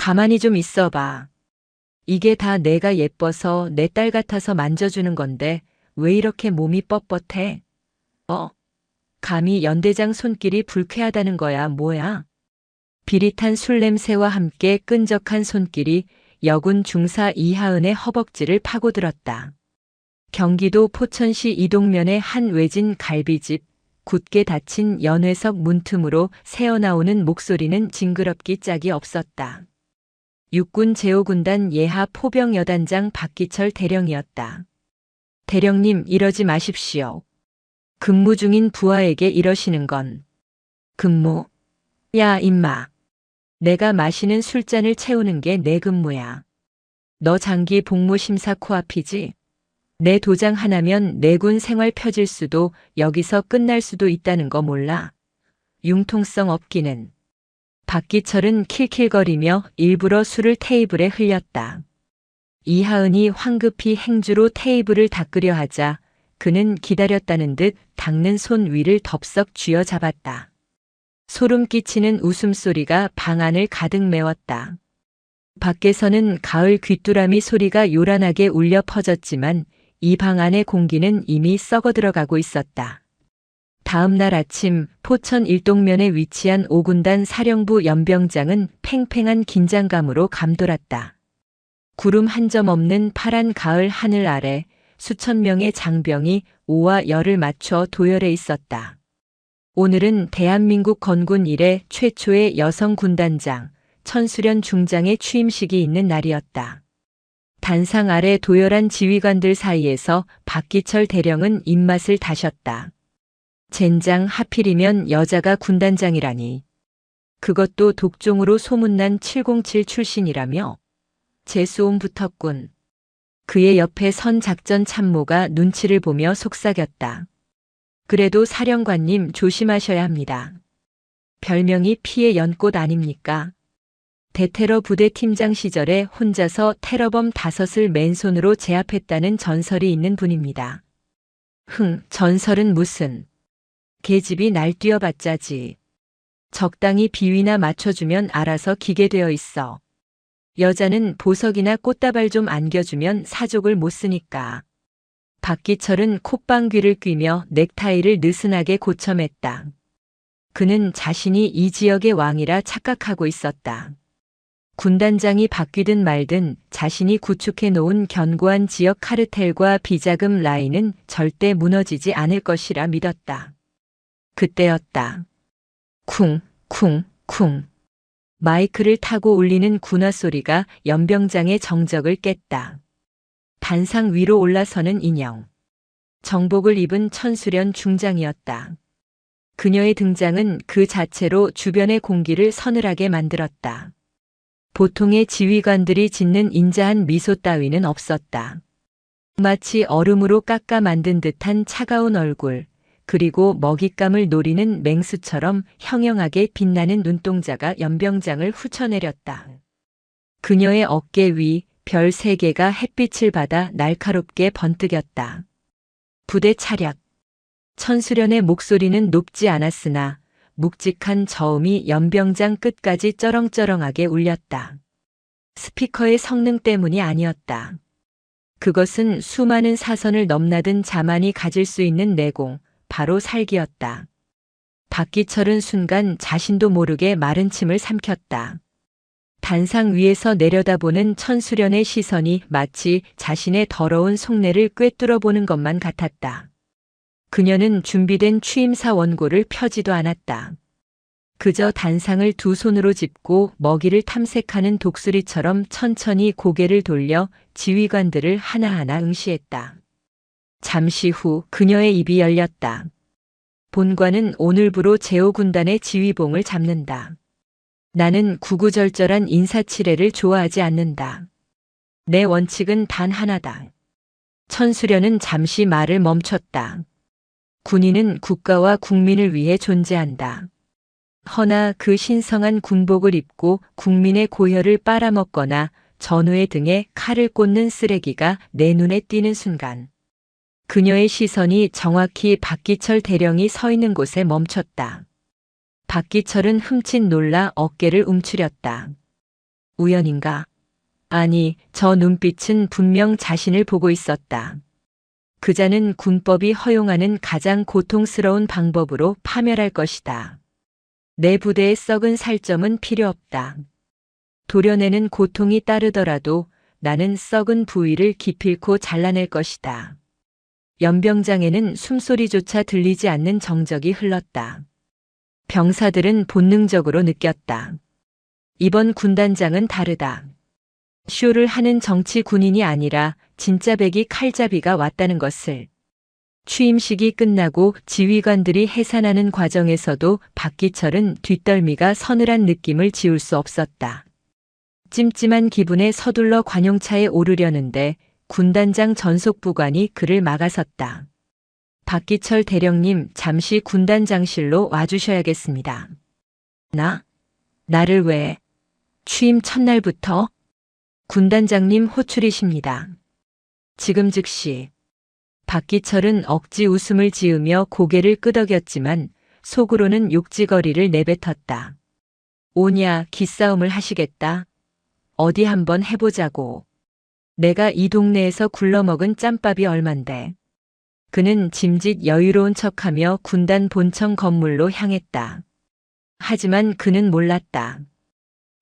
가만히 좀 있어봐. 이게 다 내가 예뻐서 내 딸 같아서 만져주는 건데 왜 이렇게 몸이 뻣뻣해? 감히 연대장 손길이 불쾌하다는 거야, 뭐야? 비릿한 술 냄새와 함께 끈적한 손길이 여군 중사 이하은의 허벅지를 파고들었다. 경기도 포천시 이동면의 한 외진 갈비집, 굳게 닫힌 연회석 문틈으로 새어나오는 목소리는 징그럽기 짝이 없었다. 육군 제5군단 예하 포병 여단장 박기철 대령이었다. 대령님, 이러지 마십시오. 근무 중인 부하에게 이러시는 건. 근무? 야, 임마. 내가 마시는 술잔을 채우는 게 내 근무야. 너 장기 복무 심사 코앞이지? 내 도장 하나면 내군 생활 펴질 수도 여기서 끝날 수도 있다는 거 몰라? 융통성 없기는. 박기철은 킬킬거리며 일부러 술을 테이블에 흘렸다. 이하은이 황급히 행주로 테이블을 닦으려 하자 그는 기다렸다는 듯 닦는 손 위를 덥석 쥐어잡았다. 소름 끼치는 웃음소리가 방 안을 가득 메웠다. 밖에서는 가을 귀뚜라미 소리가 요란하게 울려 퍼졌지만 이 방 안의 공기는 이미 썩어 들어가고 있었다. 다음 날 아침 포천 일동면에 위치한 5군단 사령부 연병장은 팽팽한 긴장감으로 감돌았다. 구름 한 점 없는 파란 가을 하늘 아래 수천 명의 장병이 오와 열을 맞춰 도열해 있었다. 오늘은 대한민국 건군 이래 최초의 여성 군단장 천수련 중장의 취임식이 있는 날이었다. 단상 아래 도열한 지휘관들 사이에서 박기철 대령은 입맛을 다셨다. 젠장, 하필이면 여자가 군단장이라니. 그것도 독종으로 소문난 707 출신이라며? 재수옴 붙었군. 그의 옆에 선 작전 참모가 눈치를 보며 속삭였다. 그래도 사령관님 조심하셔야 합니다. 별명이 피의 연꽃 아닙니까? 대테러 부대 팀장 시절에 혼자서 테러범 5을 맨손으로 제압했다는 전설이 있는 분입니다. 전설은 무슨. 계집이 날뛰어봤자지. 적당히 비위나 맞춰주면 알아서 기게 되어 있어. 여자는 보석이나 꽃다발 좀 안겨주면 사족을 못 쓰니까. 박기철은 콧방귀를 뀌며 넥타이를 느슨하게 고쳐맸다. 그는 자신이 이 지역의 왕이라 착각하고 있었다. 군단장이 바뀌든 말든 자신이 구축해 놓은 견고한 지역 카르텔과 비자금 라인은 절대 무너지지 않을 것이라 믿었다. 그때였다. 쿵, 쿵, 쿵. 마이크를 타고 울리는 군화 소리가 연병장의 정적을 깼다. 단상 위로 올라서는 인형. 정복을 입은 천수련 중장이었다. 그녀의 등장은 그 자체로 주변의 공기를 서늘하게 만들었다. 보통의 지휘관들이 짓는 인자한 미소 따위는 없었다. 마치 얼음으로 깎아 만든 듯한 차가운 얼굴, 그리고 먹잇감을 노리는 맹수처럼 형형하게 빛나는 눈동자가 연병장을 훑어내렸다. 그녀의 어깨 위 별 3개가 햇빛을 받아 날카롭게 번뜩였다. 부대 차렷. 천수련의 목소리는 높지 않았으나 묵직한 저음이 연병장 끝까지 쩌렁쩌렁하게 울렸다. 스피커의 성능 때문이 아니었다. 그것은 수많은 사선을 넘나든 자만이 가질 수 있는 내공, 바로 살기였다. 박기철은 순간 자신도 모르게 마른 침을 삼켰다. 단상 위에서 내려다보는 천수련의 시선이 마치 자신의 더러운 속내를 꿰뚫어보는 것만 같았다. 그녀는 준비된 취임사 원고를 펴지도 않았다. 그저 단상을 두 손으로 짚고 먹이를 탐색하는 독수리처럼 천천히 고개를 돌려 지휘관들을 하나하나 응시했다. 잠시 후 그녀의 입이 열렸다. 본관은 오늘부로 제5군단의 지휘봉을 잡는다. 나는 구구절절한 인사치레를 좋아하지 않는다. 내 원칙은 단 하나다. 천수련은 잠시 말을 멈췄다. 군인은 국가와 국민을 위해 존재한다. 허나 그 신성한 군복을 입고 국민의 고혈을 빨아먹거나 전우의 등에 칼을 꽂는 쓰레기가 내 눈에 띄는 순간 그녀의 시선이 정확히 박기철 대령이 서 있는 곳에 멈췄다. 박기철은 흠칫 놀라 어깨를 움츠렸다. 우연인가? 아니, 저 눈빛은 분명 자신을 보고 있었다. 그자는 군법이 허용하는 가장 고통스러운 방법으로 파멸할 것이다. 내 부대에 썩은 살점은 필요 없다. 도려내는 고통이 따르더라도 나는 썩은 부위를 기필코 잘라낼 것이다. 연병장에는 숨소리조차 들리지 않는 정적이 흘렀다. 병사들은 본능적으로 느꼈다. 이번 군단장은 다르다. 쇼를 하는 정치 군인이 아니라 진짜 백이 칼잡이가 왔다는 것을. 취임식이 끝나고 지휘관들이 해산하는 과정에서도 박기철은 뒷덜미가 서늘한 느낌을 지울 수 없었다. 찜찜한 기분에 서둘러 관용차에 오르려는데 군단장 전속부관이 그를 막아섰다. 박기철 대령님, 잠시 군단장실로 와주셔야겠습니다. 나를 왜? 취임 첫날부터? 군단장님 호출이십니다. 지금 즉시. 박기철은 억지 웃음을 지으며 고개를 끄덕였지만 속으로는 욕지거리를 내뱉었다. 오냐, 기싸움을 하시겠다. 어디 한번 해보자고. 내가 이 동네에서 굴러먹은 짬밥이 얼만데. 그는 짐짓 여유로운 척하며 군단 본청 건물로 향했다. 하지만 그는 몰랐다.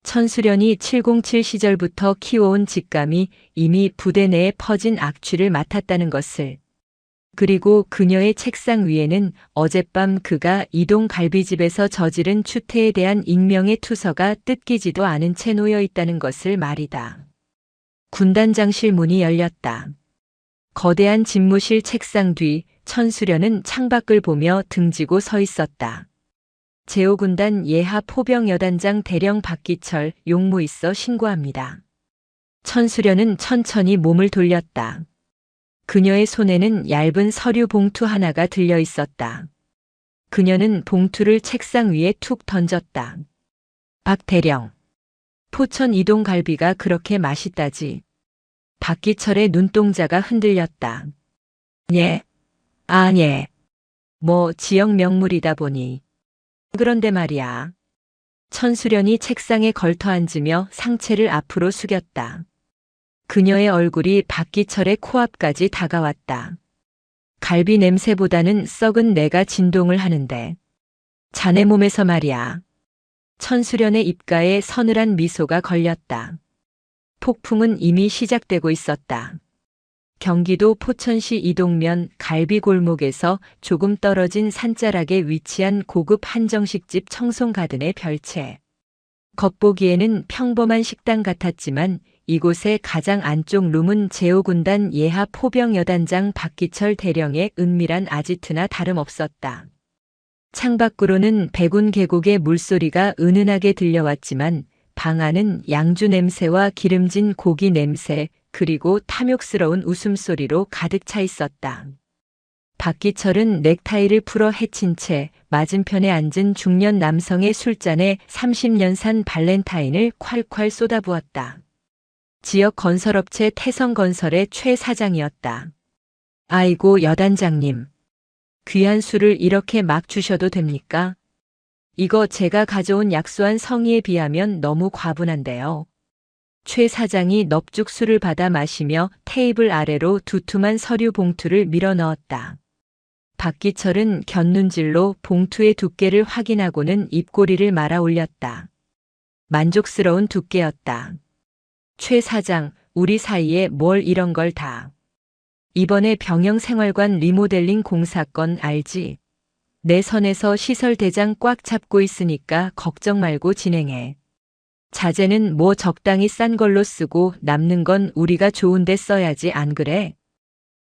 천수련이 707 시절부터 키워온 직감이 이미 부대 내에 퍼진 악취를 맡았다는 것을. 그리고 그녀의 책상 위에는 어젯밤 그가 이동 갈비집에서 저지른 추태에 대한 익명의 투서가 뜯기지도 않은 채 놓여 있다는 것을 말이다. 군단장실 문이 열렸다. 거대한 집무실 책상 뒤 천수련은 창밖을 보며 등지고 서 있었다. 제5군단 예하 포병여단장 대령 박기철, 용무 있어 신고합니다. 천수련은 천천히 몸을 돌렸다. 그녀의 손에는 얇은 서류 봉투 하나가 들려 있었다. 그녀는 봉투를 책상 위에 툭 던졌다. 박 대령. 포천 이동갈비가 그렇게 맛있다지. 박기철의 눈동자가 흔들렸다. 예. 아, 예. 뭐 지역 명물이다 보니. 그런데 말이야. 천수련이 책상에 걸터 앉으며 상체를 앞으로 숙였다. 그녀의 얼굴이 박기철의 코앞까지 다가왔다. 갈비 냄새보다는 썩은 내가 진동을 하는데. 자네 몸에서 말이야. 천수련의 입가에 서늘한 미소가 걸렸다. 폭풍은 이미 시작되고 있었다. 경기도 포천시 이동면 갈비골목에서 조금 떨어진 산자락에 위치한 고급 한정식집 청송가든의 별채. 겉보기에는 평범한 식당 같았지만 이곳의 가장 안쪽 룸은 제5군단 예하 포병여단장 박기철 대령의 은밀한 아지트나 다름없었다. 창밖으로는 백운 계곡의 물소리가 은은하게 들려왔지만 방 안은 양주 냄새와 기름진 고기 냄새, 그리고 탐욕스러운 웃음소리로 가득 차 있었다. 박기철은 넥타이를 풀어 헤친 채 맞은편에 앉은 중년 남성의 술잔에 30년산 발렌타인을 콸콸 쏟아부었다. 지역 건설업체 태성건설의 최 사장이었다. 아이고, 여단장님. 귀한 술을 이렇게 막 주셔도 됩니까? 이거 제가 가져온 약소한 성의에 비하면 너무 과분한데요. 최 사장이 넙죽 술을 받아 마시며 테이블 아래로 두툼한 서류 봉투를 밀어 넣었다. 박기철은 곁눈질로 봉투의 두께를 확인하고는 입꼬리를 말아 올렸다. 만족스러운 두께였다. 최 사장, 우리 사이에 뭘 이런 걸 다. 이번에 병영생활관 리모델링 공사건 알지? 내 선에서 시설 대장 꽉 잡고 있으니까 걱정 말고 진행해. 자재는 뭐 적당히 싼 걸로 쓰고 남는 건 우리가 좋은데 써야지, 안 그래?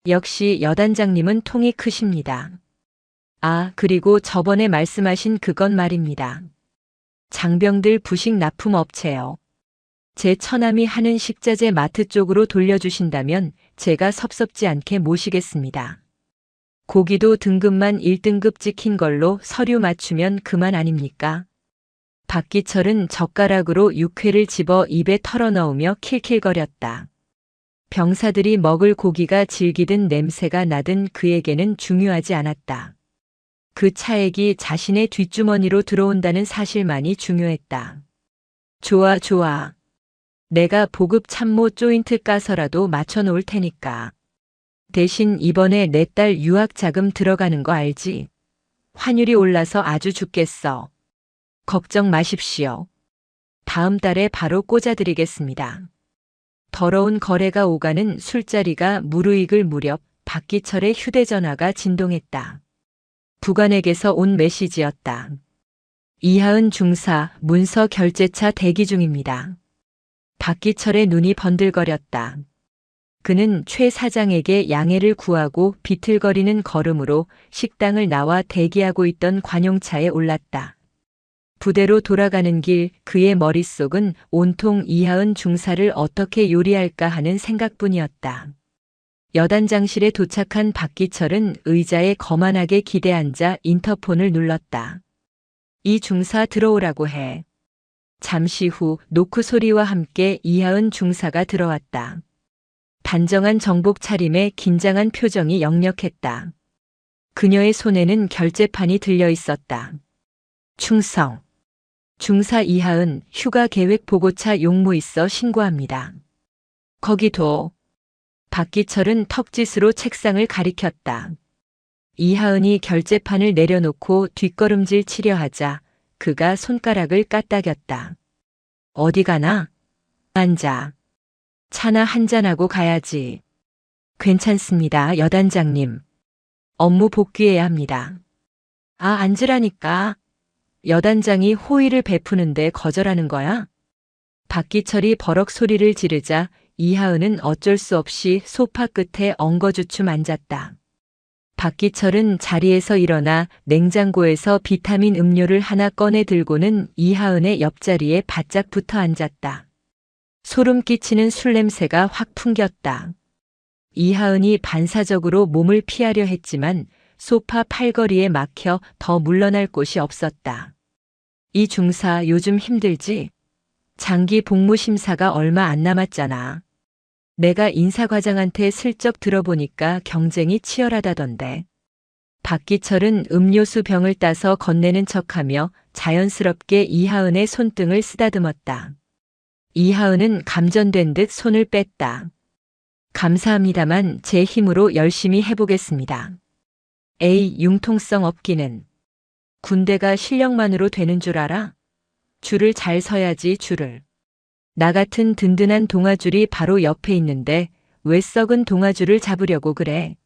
역시 여단장님은 통이 크십니다. 아, 그리고 저번에 말씀하신 그건 말입니다. 장병들 부식 납품 업체요. 제 처남이 하는 식자재 마트 쪽으로 돌려주신다면 제가 섭섭지 않게 모시겠습니다. 고기도 등급만 1등급 찍힌 걸로 서류 맞추면 그만 아닙니까? 박기철은 젓가락으로 육회를 집어 입에 털어넣으며 킬킬거렸다. 병사들이 먹을 고기가 질기든 냄새가 나든 그에게는 중요하지 않았다. 그 차액이 자신의 뒷주머니로 들어온다는 사실만이 중요했다. 좋아, 좋아. 내가 보급 참모 조인트 까서라도 맞춰놓을 테니까. 대신 이번에 내 딸 유학 자금 들어가는 거 알지? 환율이 올라서 아주 죽겠어. 걱정 마십시오. 다음 달에 바로 꽂아드리겠습니다. 더러운 거래가 오가는 술자리가 무르익을 무렵 박기철의 휴대전화가 진동했다. 부관에게서 온 메시지였다. 이하은 중사 문서 결제차 대기 중입니다. 박기철의 눈이 번들거렸다. 그는 최 사장에게 양해를 구하고 비틀거리는 걸음으로 식당을 나와 대기하고 있던 관용차에 올랐다. 부대로 돌아가는 길 그의 머릿속은 온통 이하은 중사를 어떻게 요리할까 하는 생각뿐이었다. 여단장실에 도착한 박기철은 의자에 거만하게 기대앉아 인터폰을 눌렀다. 이 중사 들어오라고 해. 잠시 후 노크 소리와 함께 이하은 중사가 들어왔다. 단정한 정복 차림에 긴장한 표정이 역력했다. 그녀의 손에는 결제판이 들려 있었다. 충성. 중사 이하은 휴가 계획 보고차 용무 있어 신고합니다. 거기 둬. 박기철은 턱짓으로 책상을 가리켰다. 이하은이 결제판을 내려놓고 뒷걸음질 치려 하자 그가 손가락을 까딱였다. 어디 가나? 앉아. 차나 한잔하고 가야지. 괜찮습니다, 여단장님. 업무 복귀해야 합니다. 아, 앉으라니까. 여단장이 호의를 베푸는데 거절하는 거야? 박기철이 버럭 소리를 지르자 이하은은 어쩔 수 없이 소파 끝에 엉거주춤 앉았다. 박기철은 자리에서 일어나 냉장고에서 비타민 음료를 하나 꺼내 들고는 이하은의 옆자리에 바짝 붙어 앉았다. 소름 끼치는 술 냄새가 확 풍겼다. 이하은이 반사적으로 몸을 피하려 했지만 소파 팔걸이에 막혀 더 물러날 곳이 없었다. 이 중사 요즘 힘들지? 장기 복무 심사가 얼마 안 남았잖아. 내가 인사과장한테 슬쩍 들어보니까 경쟁이 치열하다던데. 박기철은 음료수 병을 따서 건네는 척하며 자연스럽게 이하은의 손등을 쓰다듬었다. 이하은은 감전된 듯 손을 뺐다. 감사합니다만 제 힘으로 열심히 해보겠습니다. 에이, 융통성 없기는. 군대가 실력만으로 되는 줄 알아? 줄을 잘 서야지, 줄을. 나 같은 든든한 동아줄이 바로 옆에 있는데 왜 썩은 동아줄을 잡으려고 그래?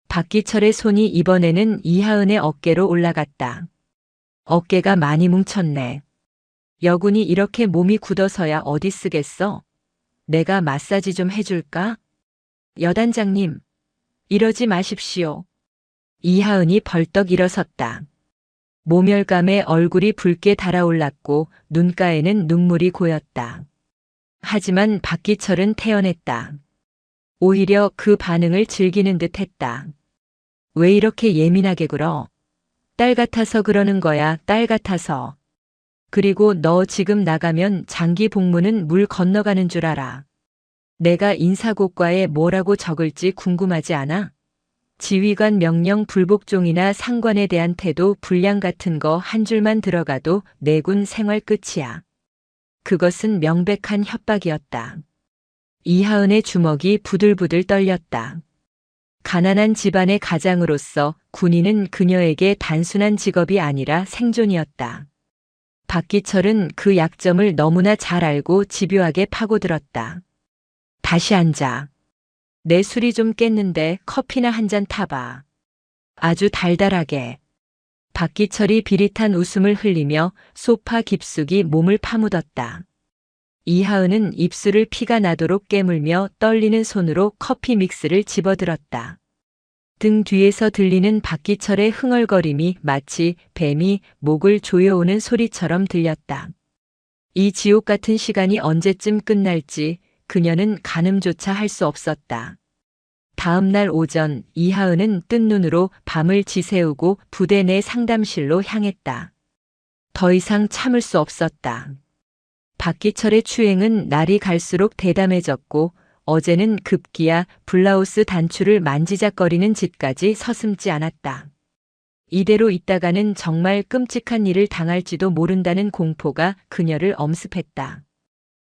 박기철의 손이 이번에는 이하은의 어깨로 올라갔다. 어깨가 많이 뭉쳤네. 여군이 이렇게 몸이 굳어서야 어디 쓰겠어? 내가 마사지 좀 해줄까? 여단장님, 이러지 마십시오. 이하은이 벌떡 일어섰다. 모멸감에 얼굴이 붉게 달아올랐고 눈가에는 눈물이 고였다. 하지만 박기철은 태연했다. 오히려 그 반응을 즐기는 듯 했다. 왜 이렇게 예민하게 굴어? 딸 같아서 그러는 거야, 딸 같아서. 그리고 너 지금 나가면 장기 복무는 물 건너가는 줄 알아. 내가 인사고과에 뭐라고 적을지 궁금하지 않아? 지휘관 명령 불복종이나 상관에 대한 태도 불량 같은 거 한 줄만 들어가도 내군 생활 끝이야. 그것은 명백한 협박이었다. 이하은의 주먹이 부들부들 떨렸다. 가난한 집안의 가장으로서 군인은 그녀에게 단순한 직업이 아니라 생존이었다. 박기철은 그 약점을 너무나 잘 알고 집요하게 파고들었다. 다시 앉아. 내 술이 좀 깼는데 커피나 한 잔 타봐. 아주 달달하게. 박기철이 비릿한 웃음을 흘리며 소파 깊숙이 몸을 파묻었다. 이하은은 입술을 피가 나도록 깨물며 떨리는 손으로 커피 믹스를 집어들었다. 등 뒤에서 들리는 박기철의 흥얼거림이 마치 뱀이 목을 조여오는 소리처럼 들렸다. 이 지옥 같은 시간이 언제쯤 끝날지 그녀는 가늠조차 할 수 없었다. 다음 날 오전 이하은은 뜬 눈으로 밤을 지새우고 부대 내 상담실로 향했다. 더 이상 참을 수 없었다. 박기철의 추행은 날이 갈수록 대담해졌고 어제는 급기야 블라우스 단추를 만지작거리는 짓까지 서슴지 않았다. 이대로 있다가는 정말 끔찍한 일을 당할지도 모른다는 공포가 그녀를 엄습했다.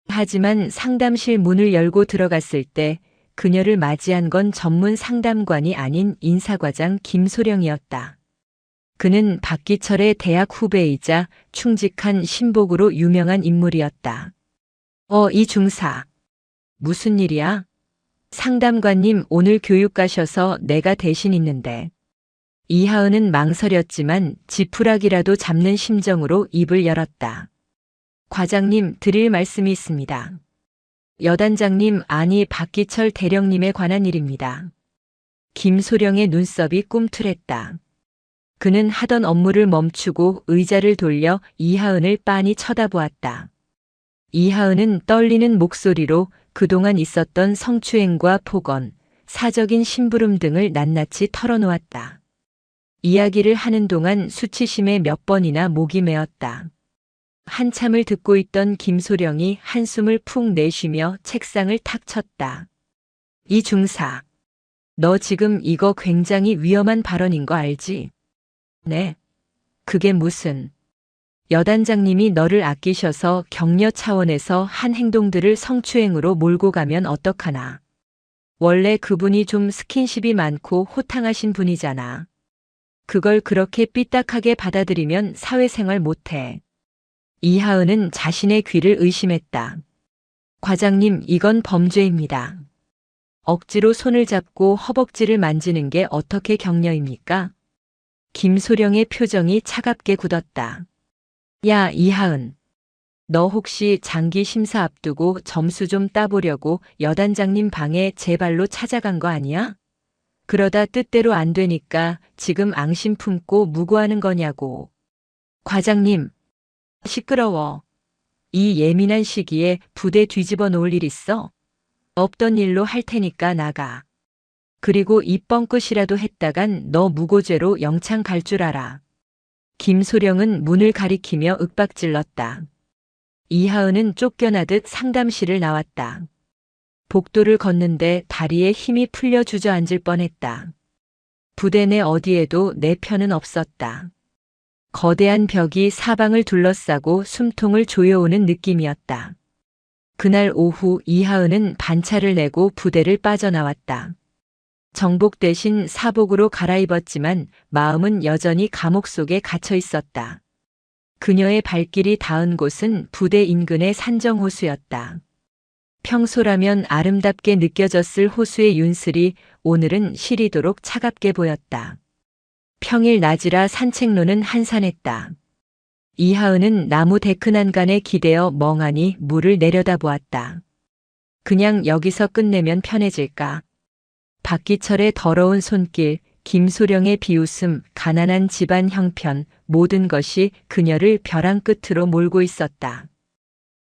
하지만 상담실 문을 열고 들어갔을 때 그녀를 맞이한 건 전문 상담관이 아닌 인사과장 김소령이었다. 그는 박기철의 대학 후배이자 충직한 신복으로 유명한 인물이었다. 이 중사. 무슨 일이야? 상담관님 오늘 교육 가셔서 내가 대신 있는데. 이하은은 망설였지만 지푸라기라도 잡는 심정으로 입을 열었다. 과장님 드릴 말씀이 있습니다. 여단장님 아니 박기철 대령님에 관한 일입니다. 김소령의 눈썹이 꿈틀했다. 그는 하던 업무를 멈추고 의자를 돌려 이하은을 빤히 쳐다보았다. 이하은은 떨리는 목소리로 그동안 있었던 성추행과 폭언, 사적인 심부름 등을 낱낱이 털어놓았다. 이야기를 하는 동안 수치심에 몇 번이나 목이 메었다. 한참을 듣고 있던 김소령이 한숨을 푹 내쉬며 책상을 탁 쳤다. 이 중사, 너 지금 이거 굉장히 위험한 발언인 거 알지? 네. 그게 무슨? 여단장님이 너를 아끼셔서 격려 차원에서 한 행동들을 성추행으로 몰고 가면 어떡하나. 원래 그분이 좀 스킨십이 많고 호탕하신 분이잖아. 그걸 그렇게 삐딱하게 받아들이면 사회생활 못해. 이하은은 자신의 귀를 의심했다. 과장님, 이건 범죄입니다. 억지로 손을 잡고 허벅지를 만지는 게 어떻게 격려입니까? 김소령의 표정이 차갑게 굳었다. 야, 이하은. 너 혹시 장기 심사 앞두고 점수 좀 따보려고 여단장님 방에 제 발로 찾아간 거 아니야? 그러다 뜻대로 안 되니까 지금 앙심 품고 무고하는 거냐고. 과장님. 시끄러워. 이 예민한 시기에 부대 뒤집어 놓을 일 있어? 없던 일로 할 테니까 나가. 그리고 이 뻥끗이라도 했다간 너 무고죄로 영창 갈 줄 알아. 김소령은 문을 가리키며 윽박질렀다. 이하은은 쫓겨나듯 상담실을 나왔다. 복도를 걷는데 다리에 힘이 풀려 주저앉을 뻔했다. 부대 내 어디에도 내 편은 없었다. 거대한 벽이 사방을 둘러싸고 숨통을 조여오는 느낌이었다. 그날 오후 이하은은 반차를 내고 부대를 빠져나왔다. 정복 대신 사복으로 갈아입었지만 마음은 여전히 감옥 속에 갇혀 있었다. 그녀의 발길이 닿은 곳은 부대 인근의 산정호수였다. 평소라면 아름답게 느껴졌을 호수의 윤슬이 오늘은 시리도록 차갑게 보였다. 평일 낮이라 산책로는 한산했다. 이하은은 나무 데크난간에 기대어 멍하니 물을 내려다보았다. 그냥 여기서 끝내면 편해질까? 박기철의 더러운 손길, 김소령의 비웃음, 가난한 집안 형편, 모든 것이 그녀를 벼랑 끝으로 몰고 있었다.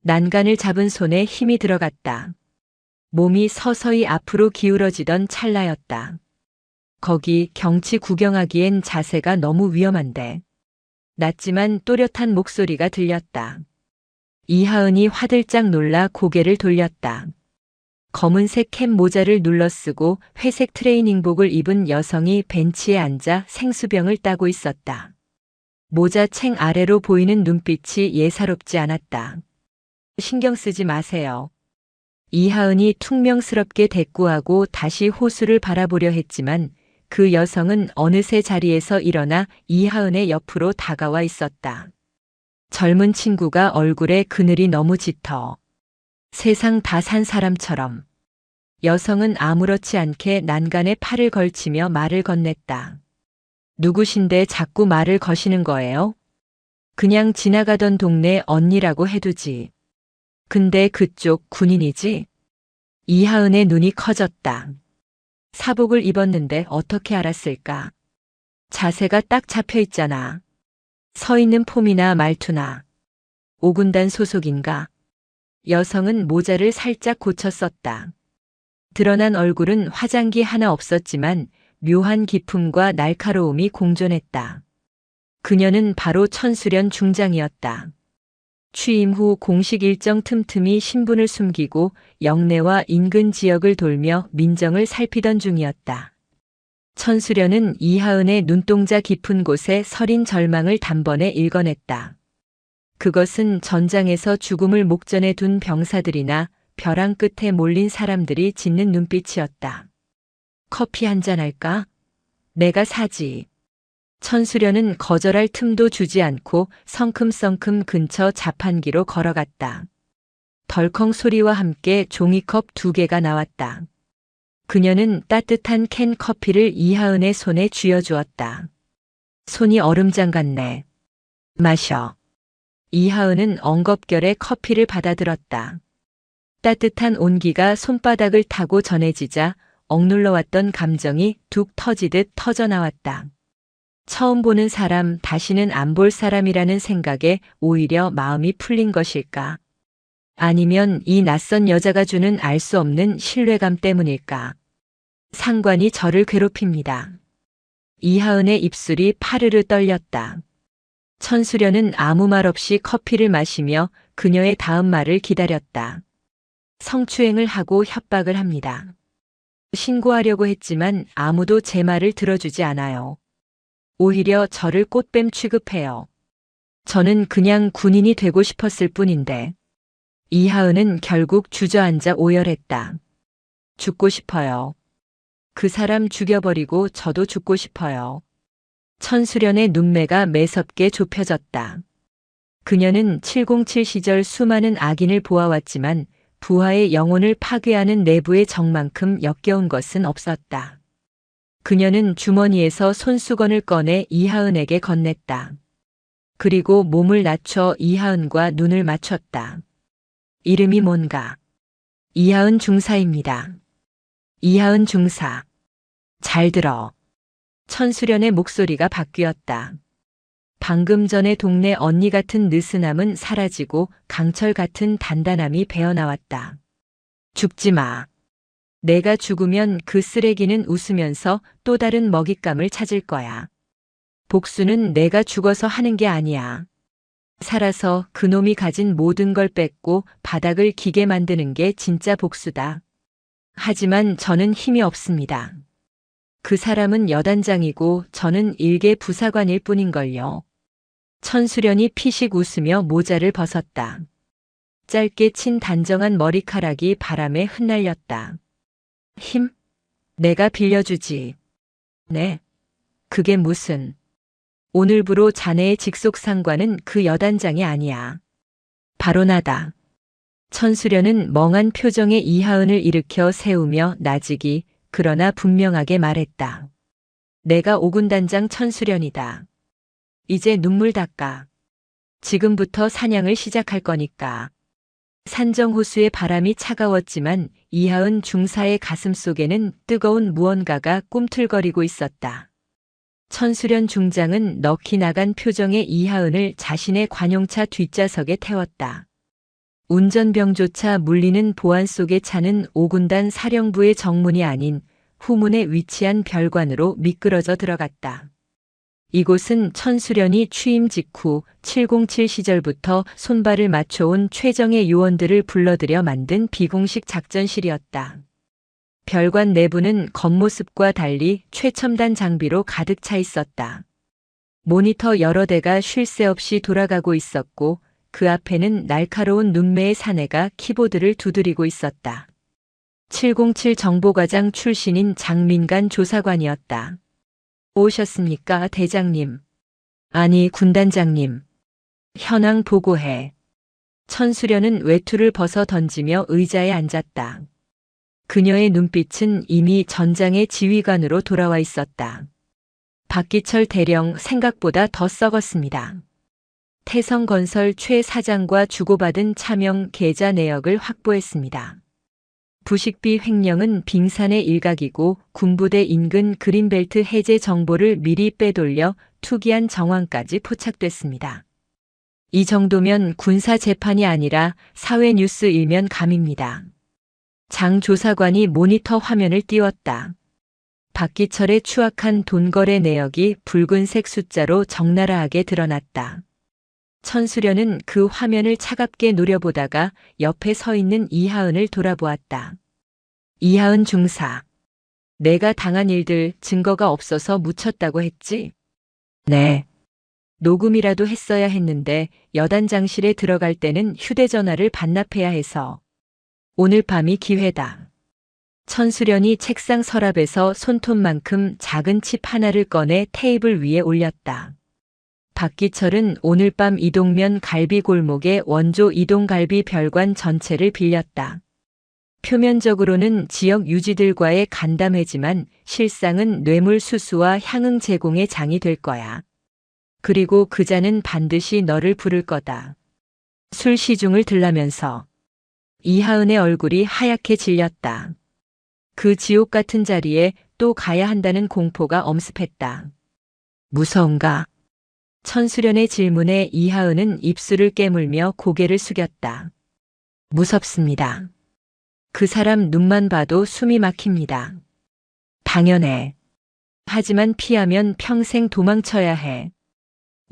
난간을 잡은 손에 힘이 들어갔다. 몸이 서서히 앞으로 기울어지던 찰나였다. 거기 경치 구경하기엔 자세가 너무 위험한데. 낮지만 또렷한 목소리가 들렸다. 이하은이 화들짝 놀라 고개를 돌렸다. 검은색 캡 모자를 눌러쓰고 회색 트레이닝복을 입은 여성이 벤치에 앉아 생수병을 따고 있었다. 모자 챙 아래로 보이는 눈빛이 예사롭지 않았다. 신경 쓰지 마세요. 이하은이 퉁명스럽게 대꾸하고 다시 호수를 바라보려 했지만 그 여성은 어느새 자리에서 일어나 이하은의 옆으로 다가와 있었다. 젊은 친구가 얼굴에 그늘이 너무 짙어. 세상 다 산 사람처럼. 여성은 아무렇지 않게 난간에 팔을 걸치며 말을 건넸다. 누구신데 자꾸 말을 거시는 거예요? 그냥 지나가던 동네 언니라고 해두지. 근데 그쪽 군인이지? 이하은의 눈이 커졌다. 사복을 입었는데 어떻게 알았을까? 자세가 딱 잡혀 있잖아. 서 있는 폼이나 말투나. 5군단 소속인가? 여성은 모자를 살짝 고쳐 썼다. 드러난 얼굴은 화장기 하나 없었지만 묘한 기품과 날카로움이 공존했다. 그녀는 바로 천수련 중장이었다. 취임 후 공식 일정 틈틈이 신분을 숨기고 영내와 인근 지역을 돌며 민정을 살피던 중이었다. 천수련은 이하은의 눈동자 깊은 곳에 서린 절망을 단번에 읽어냈다. 그것은 전장에서 죽음을 목전에 둔 병사들이나 벼랑 끝에 몰린 사람들이 짓는 눈빛이었다. 커피 한잔 할까? 내가 사지. 천수련은 거절할 틈도 주지 않고 성큼성큼 근처 자판기로 걸어갔다. 덜컹 소리와 함께 종이컵 2개가 나왔다. 그녀는 따뜻한 캔 커피를 이하은의 손에 쥐어주었다. 손이 얼음장 같네. 마셔. 이하은은 엉겁결에 커피를 받아들었다. 따뜻한 온기가 손바닥을 타고 전해지자 억눌러왔던 감정이 툭 터지듯 터져나왔다. 처음 보는 사람, 다시는 안 볼 사람이라는 생각에 오히려 마음이 풀린 것일까? 아니면 이 낯선 여자가 주는 알 수 없는 신뢰감 때문일까? 상관이 저를 괴롭힙니다. 이하은의 입술이 파르르 떨렸다. 천수련은 아무 말 없이 커피를 마시며 그녀의 다음 말을 기다렸다. 성추행을 하고 협박을 합니다. 신고하려고 했지만 아무도 제 말을 들어주지 않아요. 오히려 저를 꽃뱀 취급해요. 저는 그냥 군인이 되고 싶었을 뿐인데. 이하은은 결국 주저앉아 오열했다. 죽고 싶어요. 그 사람 죽여버리고 저도 죽고 싶어요. 천수련의 눈매가 매섭게 좁혀졌다. 그녀는 707 시절 수많은 악인을 보아왔지만 부하의 영혼을 파괴하는 내부의 정만큼 역겨운 것은 없었다. 그녀는 주머니에서 손수건을 꺼내 이하은에게 건넸다. 그리고 몸을 낮춰 이하은과 눈을 맞췄다. 이름이 뭔가? 이하은 중사입니다. 이하은 중사. 잘 들어. 천수련의 목소리가 바뀌었다. 방금 전에 동네 언니 같은 느슨함은 사라지고 강철 같은 단단함이 배어나왔다. 죽지 마. 내가 죽으면 그 쓰레기는 웃으면서 또 다른 먹잇감을 찾을 거야. 복수는 내가 죽어서 하는 게 아니야. 살아서 그놈이 가진 모든 걸 뺏고 바닥을 기게 만드는 게 진짜 복수다. 하지만 저는 힘이 없습니다. 그 사람은 여단장이고 저는 일개 부사관일 뿐인걸요. 천수련이 피식 웃으며 모자를 벗었다. 짧게 친 단정한 머리카락이 바람에 흩날렸다. 힘? 내가 빌려주지. 네. 그게 무슨. 오늘부로 자네의 직속 상관은 그 여단장이 아니야. 바로 나다. 천수련은 멍한 표정의 이하은을 일으켜 세우며 나직이 그러나 분명하게 말했다. 내가 오군단장 천수련이다. 이제 눈물 닦아. 지금부터 사냥을 시작할 거니까. 산정호수의 바람이 차가웠지만 이하은 중사의 가슴 속에는 뜨거운 무언가가 꿈틀거리고 있었다. 천수련 중장은 넋이 나간 표정의 이하은을 자신의 관용차 뒷좌석에 태웠다. 운전병조차 물리는 보안 속에 차는 5군단 사령부의 정문이 아닌 후문에 위치한 별관으로 미끄러져 들어갔다. 이곳은 천수련이 취임 직후 707 시절부터 손발을 맞춰온 최정예 요원들을 불러들여 만든 비공식 작전실이었다. 별관 내부는 겉모습과 달리 최첨단 장비로 가득 차 있었다. 모니터 여러 대가 쉴 새 없이 돌아가고 있었고 그 앞에는 날카로운 눈매의 사내가 키보드를 두드리고 있었다. 707 정보과장 출신인 장민간 조사관이었다. 오셨습니까, 대장님? 아니, 군단장님. 현황 보고해. 천수련은 외투를 벗어 던지며 의자에 앉았다. 그녀의 눈빛은 이미 전장의 지휘관으로 돌아와 있었다. 박기철 대령 생각보다 더 썩었습니다. 태성건설 최 사장과 주고받은 차명 계좌 내역을 확보했습니다. 부식비 횡령은 빙산의 일각이고 군부대 인근 그린벨트 해제 정보를 미리 빼돌려 투기한 정황까지 포착됐습니다. 이 정도면 군사 재판이 아니라 사회 뉴스 일면 감입니다. 장 조사관이 모니터 화면을 띄웠다. 박기철의 추악한 돈거래 내역이 붉은색 숫자로 적나라하게 드러났다. 천수련은 그 화면을 차갑게 노려보다가 옆에 서 있는 이하은을 돌아보았다. 이하은 중사. 내가 당한 일들 증거가 없어서 묻혔다고 했지? 네. 녹음이라도 했어야 했는데 여단장실에 들어갈 때는 휴대전화를 반납해야 해서. 오늘 밤이 기회다. 천수련이 책상 서랍에서 손톱만큼 작은 칩 하나를 꺼내 테이블 위에 올렸다. 박기철은 오늘 밤 이동면 갈비골목의 원조 이동갈비 별관 전체를 빌렸다. 표면적으로는 지역 유지들과의 간담회지만 실상은 뇌물 수수와 향응 제공의 장이 될 거야. 그리고 그자는 반드시 너를 부를 거다. 술 시중을 들라면서. 이하은의 얼굴이 하얗게 질렸다. 그 지옥 같은 자리에 또 가야 한다는 공포가 엄습했다. 무서운가? 천수련의 질문에 이하은은 입술을 깨물며 고개를 숙였다. 무섭습니다. 그 사람 눈만 봐도 숨이 막힙니다. 당연해. 하지만 피하면 평생 도망쳐야 해.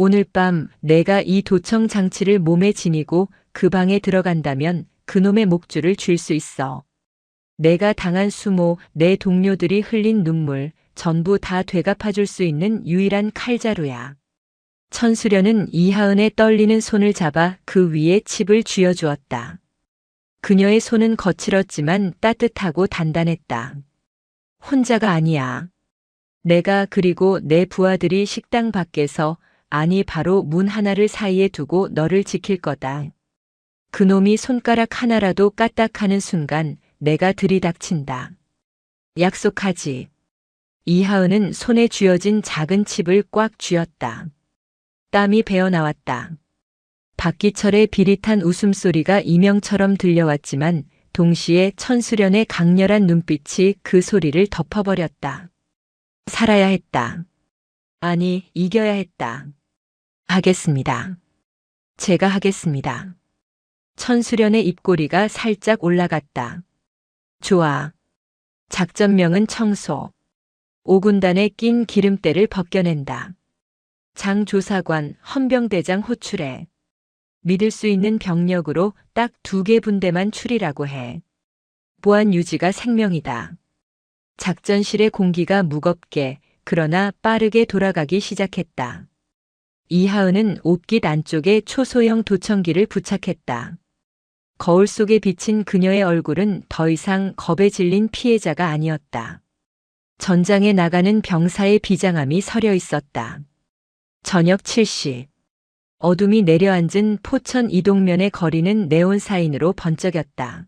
오늘 밤 내가 이 도청 장치를 몸에 지니고 그 방에 들어간다면 그놈의 목줄을 쥘 수 있어. 내가 당한 수모, 내 동료들이 흘린 눈물, 전부 다 되갚아줄 수 있는 유일한 칼자루야. 천수련은 이하은의 떨리는 손을 잡아 그 위에 칩을 쥐어주었다. 그녀의 손은 거칠었지만 따뜻하고 단단했다. 혼자가 아니야. 내가 그리고 내 부하들이 식당 밖에서, 아니 바로 문 하나를 사이에 두고 너를 지킬 거다. 그놈이 손가락 하나라도 까딱하는 순간 내가 들이닥친다. 약속하지. 이하은은 손에 쥐어진 작은 칩을 꽉 쥐었다. 땀이 배어나왔다. 박기철의 비릿한 웃음소리가 이명처럼 들려왔지만 동시에 천수련의 강렬한 눈빛이 그 소리를 덮어버렸다. 살아야 했다. 아니, 이겨야 했다. 하겠습니다. 제가 하겠습니다. 천수련의 입꼬리가 살짝 올라갔다. 좋아. 작전명은 청소. 5군단에 낀 기름때를 벗겨낸다. 장 조사관, 헌병대장 호출해. 믿을 수 있는 병력으로 딱 2개 분대만 추리라고 해. 보안 유지가 생명이다. 작전실의 공기가 무겁게 그러나 빠르게 돌아가기 시작했다. 이하은은 옷깃 안쪽에 초소형 도청기를 부착했다. 거울 속에 비친 그녀의 얼굴은 더 이상 겁에 질린 피해자가 아니었다. 전장에 나가는 병사의 비장함이 서려 있었다. 저녁 7시. 어둠이 내려앉은 포천 이동면의 거리는 네온사인으로 번쩍였다.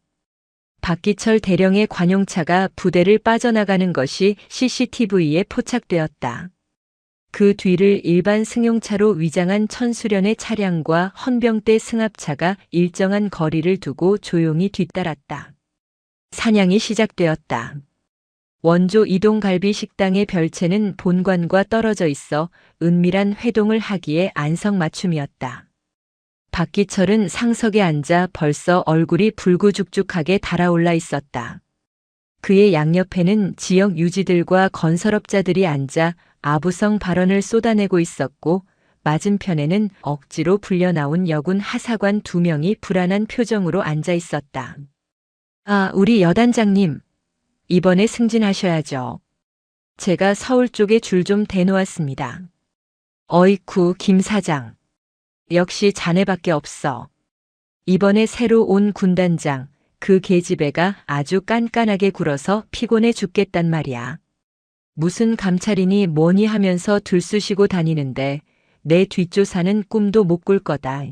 박기철 대령의 관용차가 부대를 빠져나가는 것이 CCTV에 포착되었다. 그 뒤를 일반 승용차로 위장한 천수련의 차량과 헌병대 승합차가 일정한 거리를 두고 조용히 뒤따랐다. 사냥이 시작되었다. 원조 이동갈비 식당의 별채는 본관과 떨어져 있어 은밀한 회동을 하기에 안성맞춤이었다. 박기철은 상석에 앉아 벌써 얼굴이 불구죽죽하게 달아올라 있었다. 그의 양옆에는 지역 유지들과 건설업자들이 앉아 아부성 발언을 쏟아내고 있었고 맞은편에는 억지로 불려나온 여군 하사관 2명이 불안한 표정으로 앉아 있었다. 아, 우리 여단장님. 이번에 승진하셔야죠. 제가 서울 쪽에 줄 좀 대놓았습니다. 어이쿠, 김 사장. 역시 자네밖에 없어. 이번에 새로 온 군단장, 그 계집애가 아주 깐깐하게 굴어서 피곤해 죽겠단 말이야. 무슨 감찰이니 뭐니 하면서 들쑤시고 다니는데 내 뒷조사는 꿈도 못 꿀 거다.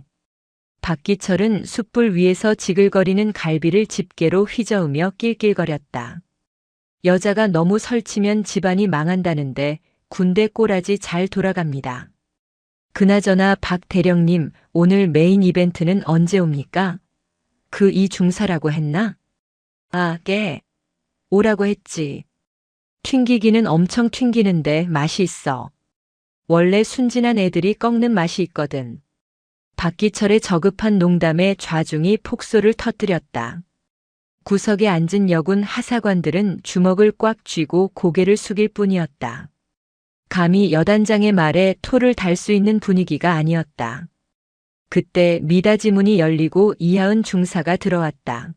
박기철은 숯불 위에서 지글거리는 갈비를 집게로 휘저으며 낄낄거렸다. 여자가 너무 설치면 집안이 망한다는데 군대 꼬라지 잘 돌아갑니다. 그나저나 박 대령님, 오늘 메인 이벤트는 언제 옵니까? 그 이 중사라고 했나? 아, 깨. 오라고 했지. 튕기기는 엄청 튕기는데 맛이 있어. 원래 순진한 애들이 꺾는 맛이 있거든. 박기철의 저급한 농담에 좌중이 폭소를 터뜨렸다. 구석에 앉은 여군 하사관들은 주먹을 꽉 쥐고 고개를 숙일 뿐이었다. 감히 여단장의 말에 토를 달 수 있는 분위기가 아니었다. 그때 미닫이 문이 열리고 이하은 중사가 들어왔다.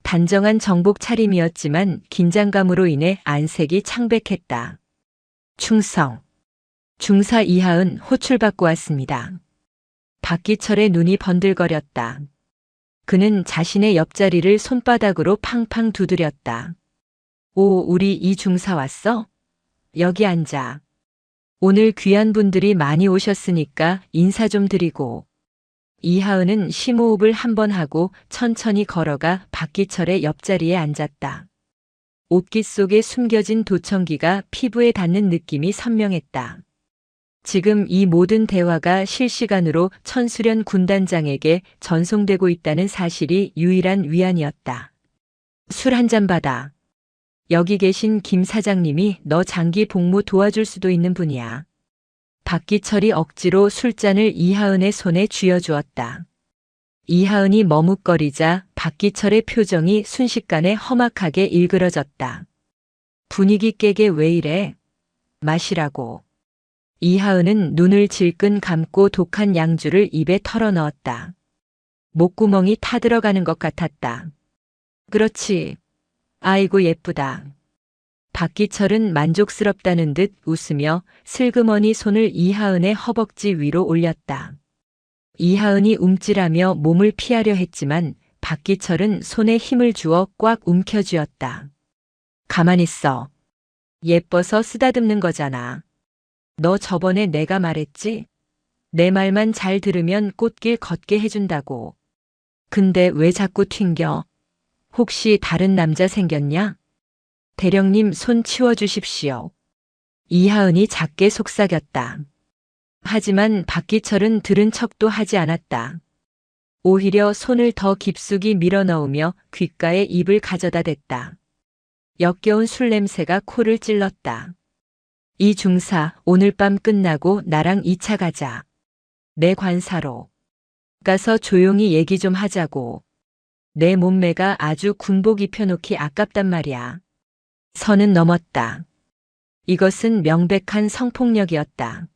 단정한 정복 차림이었지만 긴장감으로 인해 안색이 창백했다. 충성. 중사 이하은 호출받고 왔습니다. 박기철의 눈이 번들거렸다. 그는 자신의 옆자리를 손바닥으로 팡팡 두드렸다. 오, 우리 이 중사 왔어? 여기 앉아. 오늘 귀한 분들이 많이 오셨으니까 인사 좀 드리고. 이하은은 심호흡을 한번 하고 천천히 걸어가 박기철의 옆자리에 앉았다. 옷깃 속에 숨겨진 도청기가 피부에 닿는 느낌이 선명했다. 지금 이 모든 대화가 실시간으로 천수련 군단장에게 전송되고 있다는 사실이 유일한 위안이었다. 술 한 잔 받아. 여기 계신 김 사장님이 너 장기 복무 도와줄 수도 있는 분이야. 박기철이 억지로 술잔을 이하은의 손에 쥐어주었다. 이하은이 머뭇거리자 박기철의 표정이 순식간에 험악하게 일그러졌다. 분위기 깨게 왜 이래? 마시라고. 이하은은 눈을 질끈 감고 독한 양주를 입에 털어넣었다. 목구멍이 타들어가는 것 같았다. 그렇지. 아이고 예쁘다. 박기철은 만족스럽다는 듯 웃으며 슬그머니 손을 이하은의 허벅지 위로 올렸다. 이하은이 움찔하며 몸을 피하려 했지만 박기철은 손에 힘을 주어 꽉 움켜쥐었다. 가만히 있어. 예뻐서 쓰다듬는 거잖아. 너 저번에 내가 말했지? 내 말만 잘 들으면 꽃길 걷게 해준다고. 근데 왜 자꾸 튕겨? 혹시 다른 남자 생겼냐? 대령님 손 치워주십시오. 이하은이 작게 속삭였다. 하지만 박기철은 들은 척도 하지 않았다. 오히려 손을 더 깊숙이 밀어넣으며 귓가에 입을 가져다 댔다. 역겨운 술 냄새가 코를 찔렀다. 이 중사, 오늘 밤 끝나고 나랑 2차 가자. 내 관사로. 가서 조용히 얘기 좀 하자고. 내 몸매가 아주 군복 입혀놓기 아깝단 말이야. 선은 넘었다. 이것은 명백한 성폭력이었다.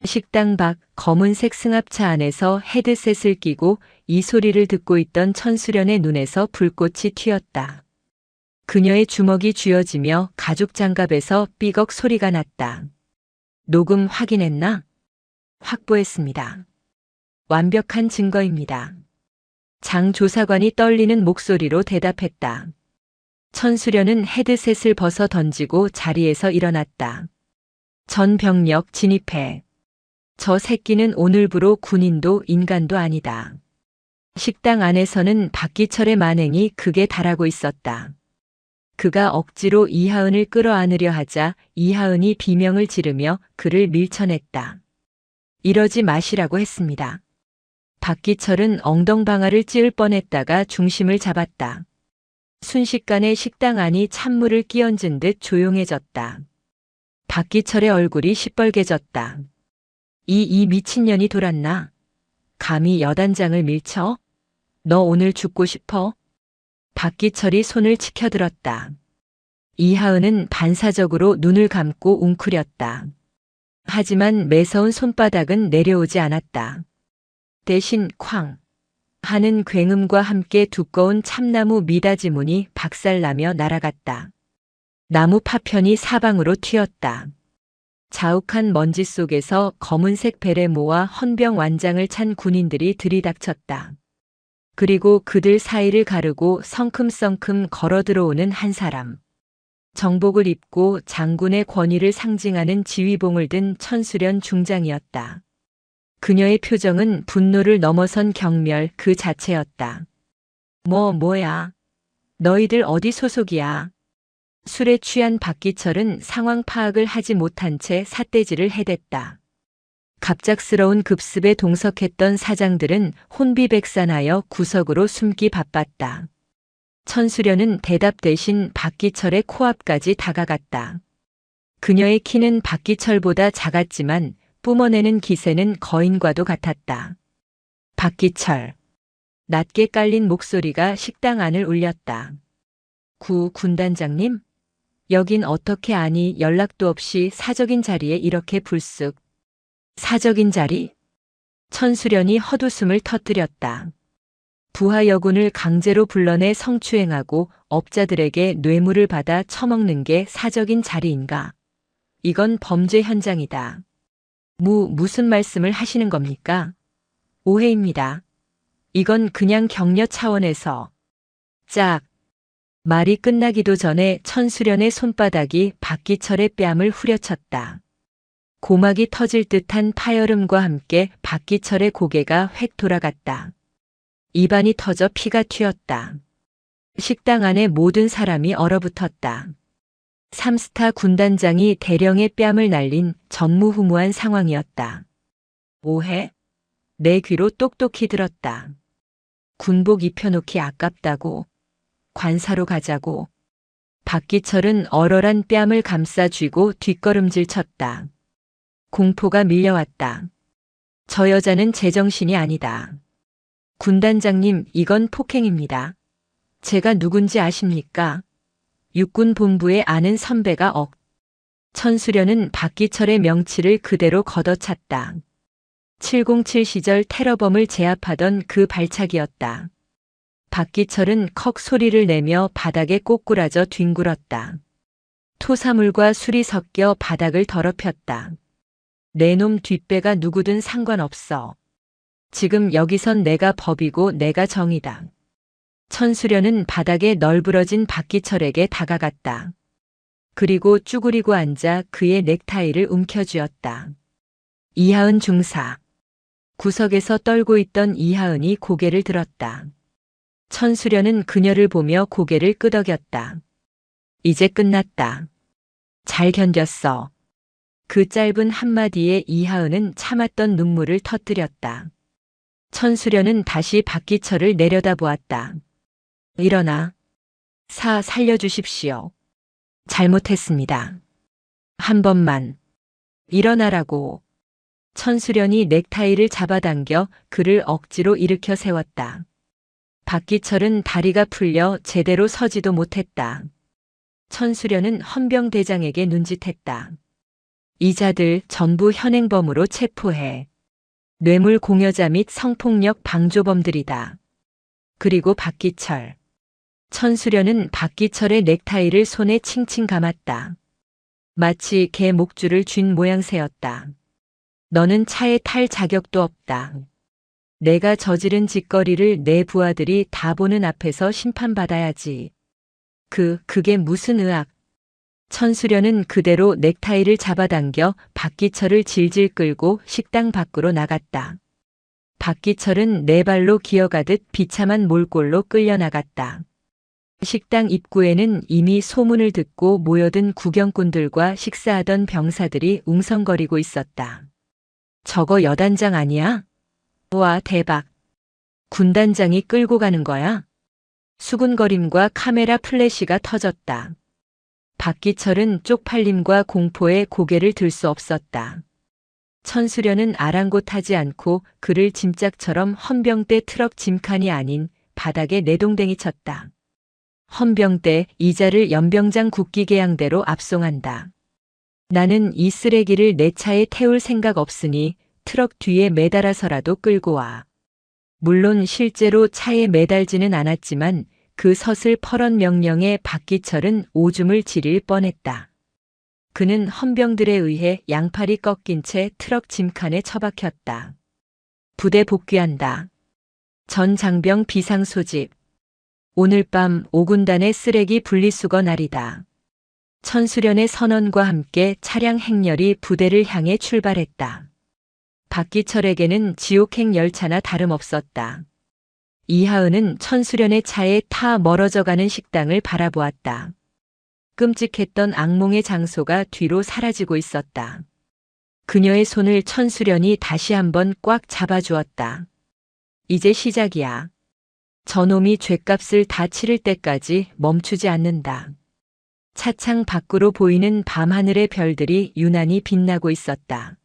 식당 밖 검은색 승합차 안에서 헤드셋을 끼고 이 소리를 듣고 있던 천수련의 눈에서 불꽃이 튀었다. 그녀의 주먹이 쥐어지며 가죽 장갑에서 삐걱 소리가 났다. 녹음 확인했나? 확보했습니다. 완벽한 증거입니다. 장 조사관이 떨리는 목소리로 대답했다. 천수련은 헤드셋을 벗어 던지고 자리에서 일어났다. 전 병력 진입해. 저 새끼는 오늘부로 군인도 인간도 아니다. 식당 안에서는 박기철의 만행이 극에 달하고 있었다. 그가 억지로 이하은을 끌어안으려 하자 이하은이 비명을 지르며 그를 밀쳐냈다. 이러지 마시라고 했습니다. 박기철은 엉덩방아를 찧을 뻔했다가 중심을 잡았다. 순식간에 식당 안이 찬물을 끼얹은 듯 조용해졌다. 박기철의 얼굴이 시뻘개졌다. 이 미친년이 돌았나? 감히 여단장을 밀쳐? 너 오늘 죽고 싶어? 박기철이 손을 치켜들었다. 이하은은 반사적으로 눈을 감고 웅크렸다. 하지만 매서운 손바닥은 내려오지 않았다. 대신 쾅 하는 굉음과 함께 두꺼운 참나무 미닫이문이 박살나며 날아갔다. 나무 파편이 사방으로 튀었다. 자욱한 먼지 속에서 검은색 베레모와 헌병 완장을 찬 군인들이 들이닥쳤다. 그리고 그들 사이를 가르고 성큼성큼 걸어 들어오는 한 사람. 정복을 입고 장군의 권위를 상징하는 지휘봉을 든 천수련 중장이었다. 그녀의 표정은 분노를 넘어선 경멸 그 자체였다. 뭐야? 너희들 어디 소속이야? 술에 취한 박기철은 상황 파악을 하지 못한 채 삿대질을 해댔다. 갑작스러운 급습에 동석했던 사장들은 혼비백산하여 구석으로 숨기 바빴다. 천수련은 대답 대신 박기철의 코앞까지 다가갔다. 그녀의 키는 박기철보다 작았지만 뿜어내는 기세는 거인과도 같았다. 박기철. 낮게 깔린 목소리가 식당 안을 울렸다. 군단장님? 여긴 어떻게 아니 연락도 없이 사적인 자리에 이렇게 불쑥. 사적인 자리? 천수련이 헛웃음을 터뜨렸다. 부하 여군을 강제로 불러내 성추행하고 업자들에게 뇌물을 받아 처먹는 게 사적인 자리인가? 이건 범죄 현장이다. 무슨 말씀을 하시는 겁니까? 오해입니다. 이건 그냥 격려 차원에서. 짝. 말이 끝나기도 전에 천수련의 손바닥이 박기철의 뺨을 후려쳤다. 고막이 터질 듯한 파열음과 함께 박기철의 고개가 획 돌아갔다. 입안이 터져 피가 튀었다. 식당 안에 모든 사람이 얼어붙었다. 삼스타 군단장이 대령의 뺨을 날린 전무후무한 상황이었다. 오해? 내 귀로 똑똑히 들었다. 군복 입혀놓기 아깝다고. 관사로 가자고. 박기철은 얼얼한 뺨을 감싸 쥐고 뒷걸음질 쳤다. 공포가 밀려왔다. 저 여자는 제정신이 아니다. 군단장님, 이건 폭행입니다. 제가 누군지 아십니까? 육군본부에 아는 선배가 천수련은 박기철의 명치를 그대로 걷어찼다. 707 시절 테러범을 제압하던 그 발차기였다. 박기철은 컥 소리를 내며 바닥에 꼬꾸라져 뒹굴었다. 토사물과 술이 섞여 바닥을 더럽혔다. 내 놈 뒷배가 누구든 상관없어. 지금 여기선 내가 법이고 내가 정이다. 천수련은 바닥에 널브러진 박기철에게 다가갔다. 그리고 쭈그리고 앉아 그의 넥타이를 움켜쥐었다. 이하은 중사. 구석에서 떨고 있던 이하은이 고개를 들었다. 천수련은 그녀를 보며 고개를 끄덕였다. 이제 끝났다. 잘 견뎠어. 그 짧은 한마디에 이하은은 참았던 눈물을 터뜨렸다. 천수련은 다시 박기철을 내려다보았다. 일어나. 살려주십시오. 잘못했습니다. 한 번만. 일어나라고. 천수련이 넥타이를 잡아당겨 그를 억지로 일으켜 세웠다. 박기철은 다리가 풀려 제대로 서지도 못했다. 천수련은 헌병대장에게 눈짓했다. 이자들 전부 현행범으로 체포해. 뇌물 공여자 및 성폭력 방조범들이다. 그리고 박기철. 천수련은 박기철의 넥타이를 손에 칭칭 감았다. 마치 개 목줄을 쥔 모양새였다. 너는 차에 탈 자격도 없다. 내가 저지른 짓거리를 내 부하들이 다 보는 앞에서 심판받아야지. 그게 무슨 의학? 천수련은 그대로 넥타이를 잡아당겨 박기철을 질질 끌고 식당 밖으로 나갔다. 박기철은 네 발로 기어가듯 비참한 몰골로 끌려나갔다. 식당 입구에는 이미 소문을 듣고 모여든 구경꾼들과 식사하던 병사들이 웅성거리고 있었다. 저거 여단장 아니야? 와, 대박. 군단장이 끌고 가는 거야? 수군거림과 카메라 플래시가 터졌다. 박기철은 쪽팔림과 공포에 고개를 들 수 없었다. 천수련은 아랑곳하지 않고 그를 짐짝처럼 헌병대 트럭 짐칸이 아닌 바닥에 내동댕이 쳤다. 헌병대 이자를 연병장 국기계양대로 압송한다. 나는 이 쓰레기를 내 차에 태울 생각 없으니 트럭 뒤에 매달아서라도 끌고 와. 물론 실제로 차에 매달지는 않았지만 그 서슬퍼런 명령에 박기철은 오줌을 지릴 뻔했다. 그는 헌병들에 의해 양팔이 꺾인 채 트럭 짐칸에 처박혔다. 부대 복귀한다. 전 장병 비상 소집. 오늘 밤 5군단의 쓰레기 분리수거 날이다. 천수련의 선언과 함께 차량 행렬이 부대를 향해 출발했다. 박기철에게는 지옥행 열차나 다름없었다. 이하은은 천수련의 차에 타 멀어져 가는 식당을 바라보았다. 끔찍했던 악몽의 장소가 뒤로 사라지고 있었다. 그녀의 손을 천수련이 다시 한번 꽉 잡아주었다. 이제 시작이야. 저놈이 죗값을 다 치를 때까지 멈추지 않는다. 차창 밖으로 보이는 밤하늘의 별들이 유난히 빛나고 있었다.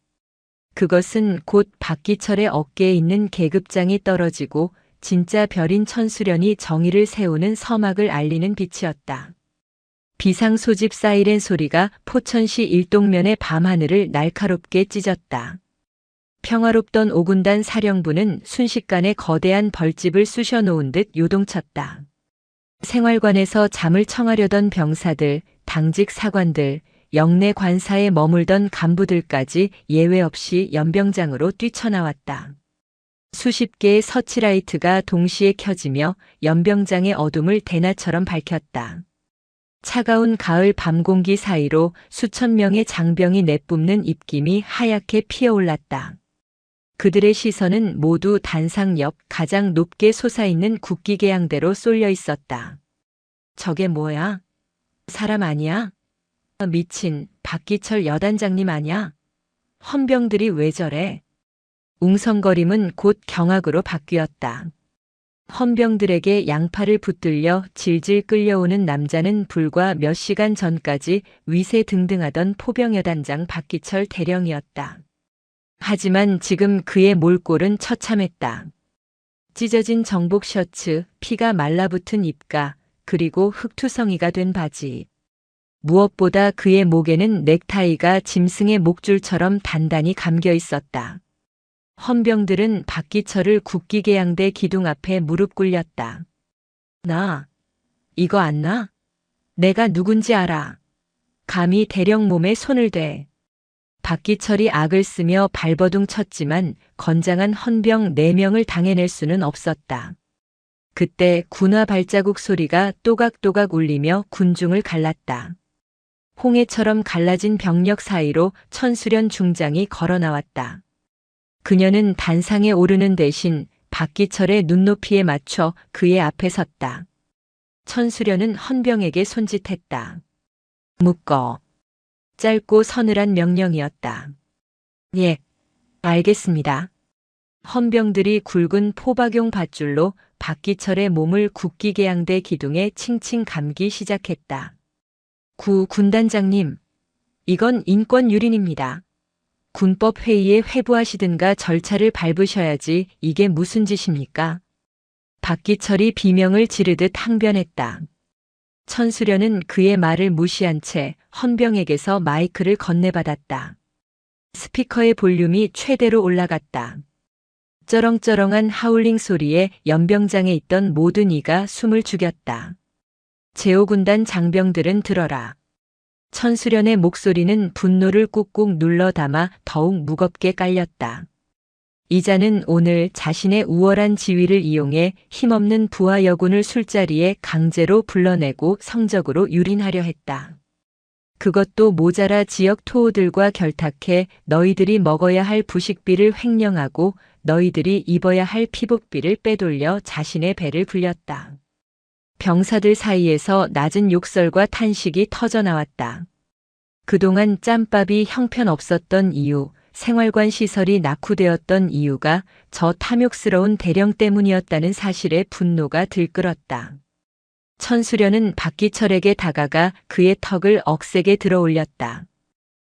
그것은 곧 박기철의 어깨에 있는 계급장이 떨어지고 진짜 별인 천수련이 정의를 세우는 서막을 알리는 빛이었다. 비상소집 사이렌 소리가 포천시 일동면의 밤하늘을 날카롭게 찢었다. 평화롭던 5군단 사령부는 순식간에 거대한 벌집을 쑤셔놓은 듯 요동쳤다. 생활관에서 잠을 청하려던 병사들, 당직 사관들, 영내 관사에 머물던 간부들까지 예외 없이 연병장으로 뛰쳐나왔다. 수십 개의 서치라이트가 동시에 켜지며 연병장의 어둠을 대낮처럼 밝혔다. 차가운 가을 밤 공기 사이로 수천 명의 장병이 내뿜는 입김이 하얗게 피어올랐다. 그들의 시선은 모두 단상 옆 가장 높게 솟아있는 국기계양대로 쏠려 있었다. 저게 뭐야? 사람 아니야? 미친 박기철 여단장님 아냐? 헌병들이 왜 저래? 웅성거림은 곧 경악으로 바뀌었다. 헌병들에게 양팔을 붙들려 질질 끌려오는 남자는 불과 몇 시간 전까지 위세등등하던 포병여단장 박기철 대령이었다. 하지만 지금 그의 몰골은 처참했다. 찢어진 정복 셔츠, 피가 말라붙은 입가, 그리고 흙투성이가 된 바지. 무엇보다 그의 목에는 넥타이가 짐승의 목줄처럼 단단히 감겨 있었다. 헌병들은 박기철을 국기계양대 기둥 앞에 무릎 꿇렸다. 나, 이거 안 나? 내가 누군지 알아. 감히 대령 몸에 손을 대. 박기철이 악을 쓰며 발버둥 쳤지만 건장한 헌병 4명을 당해낼 수는 없었다. 그때 군화 발자국 소리가 또각또각 울리며 군중을 갈랐다. 홍해처럼 갈라진 병력 사이로 천수련 중장이 걸어 나왔다. 그녀는 단상에 오르는 대신 박기철의 눈높이에 맞춰 그의 앞에 섰다. 천수련은 헌병에게 손짓했다. 묶어. 짧고 서늘한 명령이었다. 예, 알겠습니다. 헌병들이 굵은 포박용 밧줄로 박기철의 몸을 국기계양대 기둥에 칭칭 감기 시작했다. 군단장님, 이건 인권유린입니다. 군법회의에 회부하시든가 절차를 밟으셔야지 이게 무슨 짓입니까? 박기철이 비명을 지르듯 항변했다. 천수련은 그의 말을 무시한 채 헌병에게서 마이크를 건네받았다. 스피커의 볼륨이 최대로 올라갔다. 쩌렁쩌렁한 하울링 소리에 연병장에 있던 모든 이가 숨을 죽였다. 제오군단 장병들은 들어라. 천수련의 목소리는 분노를 꾹꾹 눌러 담아 더욱 무겁게 깔렸다. 이자는 오늘 자신의 우월한 지위를 이용해 힘없는 부하 여군을 술자리에 강제로 불러내고 성적으로 유린하려 했다. 그것도 모자라 지역 토호들과 결탁해 너희들이 먹어야 할 부식비를 횡령하고 너희들이 입어야 할 피복비를 빼돌려 자신의 배를 불렸다. 병사들 사이에서 낮은 욕설과 탄식이 터져나왔다. 그동안 짬밥이 형편없었던 이유, 생활관 시설이 낙후되었던 이유가 저 탐욕스러운 대령 때문이었다는 사실에 분노가 들끓었다. 천수련은 박기철에게 다가가 그의 턱을 억세게 들어올렸다.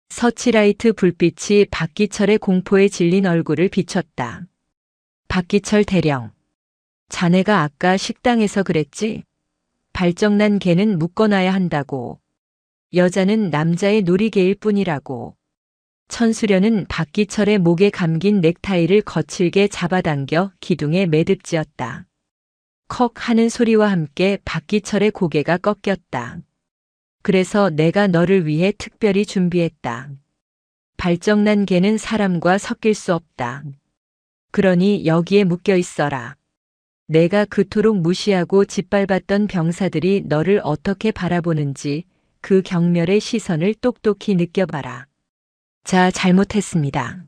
서치라이트 불빛이 박기철의 공포에 질린 얼굴을 비췄다. 박기철 대령, 자네가 아까 식당에서 그랬지? 발정난 개는 묶어놔야 한다고. 여자는 남자의 놀이개일 뿐이라고. 천수련은 박기철의 목에 감긴 넥타이를 거칠게 잡아당겨 기둥에 매듭지었다. 컥 하는 소리와 함께 박기철의 고개가 꺾였다. 그래서 내가 너를 위해 특별히 준비했다. 발정난 개는 사람과 섞일 수 없다. 그러니 여기에 묶여 있어라. 내가 그토록 무시하고 짓밟았던 병사들이 너를 어떻게 바라보는지 그 경멸의 시선을 똑똑히 느껴봐라. 자, 잘못했습니다.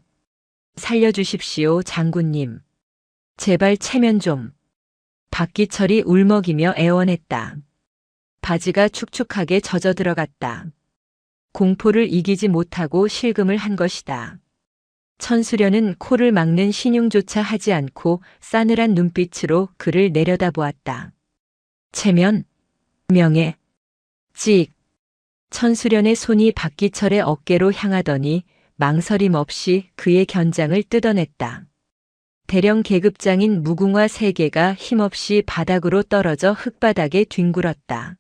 살려주십시오, 장군님. 제발 체면 좀. 박기철이 울먹이며 애원했다. 바지가 축축하게 젖어 들어갔다. 공포를 이기지 못하고 실금을 한 것이다. 천수련은 코를 막는 신용조차 하지 않고 싸늘한 눈빛으로 그를 내려다보았다. 체면, 명예, 찍. 천수련의 손이 박기철의 어깨로 향하더니 망설임 없이 그의 견장을 뜯어냈다. 대령 계급장인 무궁화 3개가 힘없이 바닥으로 떨어져 흙바닥에 뒹굴었다.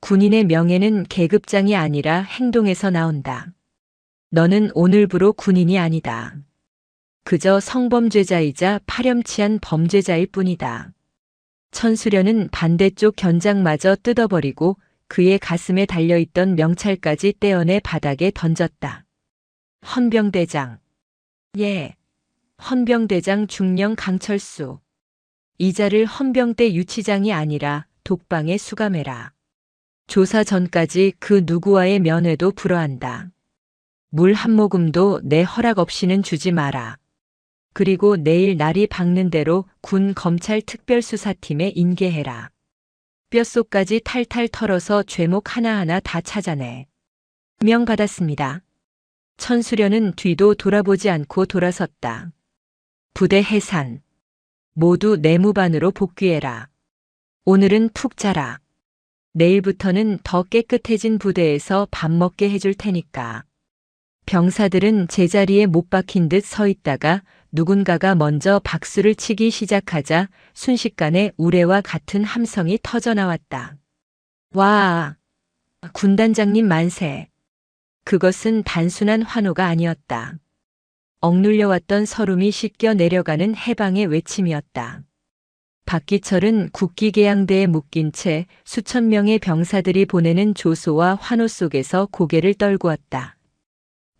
군인의 명예는 계급장이 아니라 행동에서 나온다. 너는 오늘부로 군인이 아니다. 그저 성범죄자이자 파렴치한 범죄자일 뿐이다. 천수련은 반대쪽 견장마저 뜯어버리고 그의 가슴에 달려있던 명찰까지 떼어내 바닥에 던졌다. 헌병대장. 예. 헌병대장 중령 강철수. 이자를 헌병대 유치장이 아니라 독방에 수감해라. 조사 전까지 그 누구와의 면회도 불허한다. 물 한 모금도 내 허락 없이는 주지 마라. 그리고 내일 날이 밝는 대로 군 검찰 특별수사팀에 인계해라. 뼛속까지 탈탈 털어서 죄목 하나하나 다 찾아내. 명 받았습니다. 천수련은 뒤도 돌아보지 않고 돌아섰다. 부대 해산. 모두 내무반으로 복귀해라. 오늘은 푹 자라. 내일부터는 더 깨끗해진 부대에서 밥 먹게 해줄 테니까. 병사들은 제자리에 못 박힌 듯 서 있다가 누군가가 먼저 박수를 치기 시작하자 순식간에 우레와 같은 함성이 터져나왔다. 와! 군단장님 만세! 그것은 단순한 환호가 아니었다. 억눌려왔던 서름이 씻겨 내려가는 해방의 외침이었다. 박기철은 국기개양대에 묶인 채 수천 명의 병사들이 보내는 조소와 환호 속에서 고개를 떨구었다.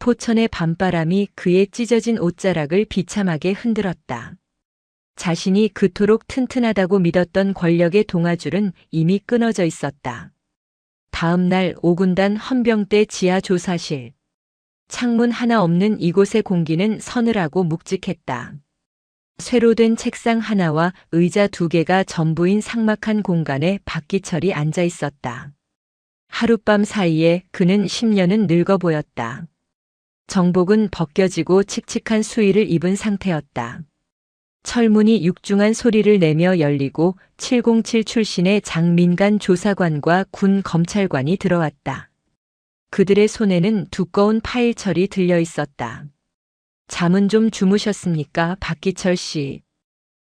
포천의 밤바람이 그의 찢어진 옷자락을 비참하게 흔들었다. 자신이 그토록 튼튼하다고 믿었던 권력의 동아줄은 이미 끊어져 있었다. 다음 날 5군단 헌병대 지하 조사실. 창문 하나 없는 이곳의 공기는 서늘하고 묵직했다. 쇠로 된 책상 하나와 의자 2개가 전부인 삭막한 공간에 박기철이 앉아 있었다. 하룻밤 사이에 그는 10년은 늙어 보였다. 정복은 벗겨지고 칙칙한 수의를 입은 상태였다. 철문이 육중한 소리를 내며 열리고 707 출신의 장민간 조사관과 군 검찰관이 들어왔다. 그들의 손에는 두꺼운 파일철이 들려 있었다. 잠은 좀 주무셨습니까, 박기철 씨?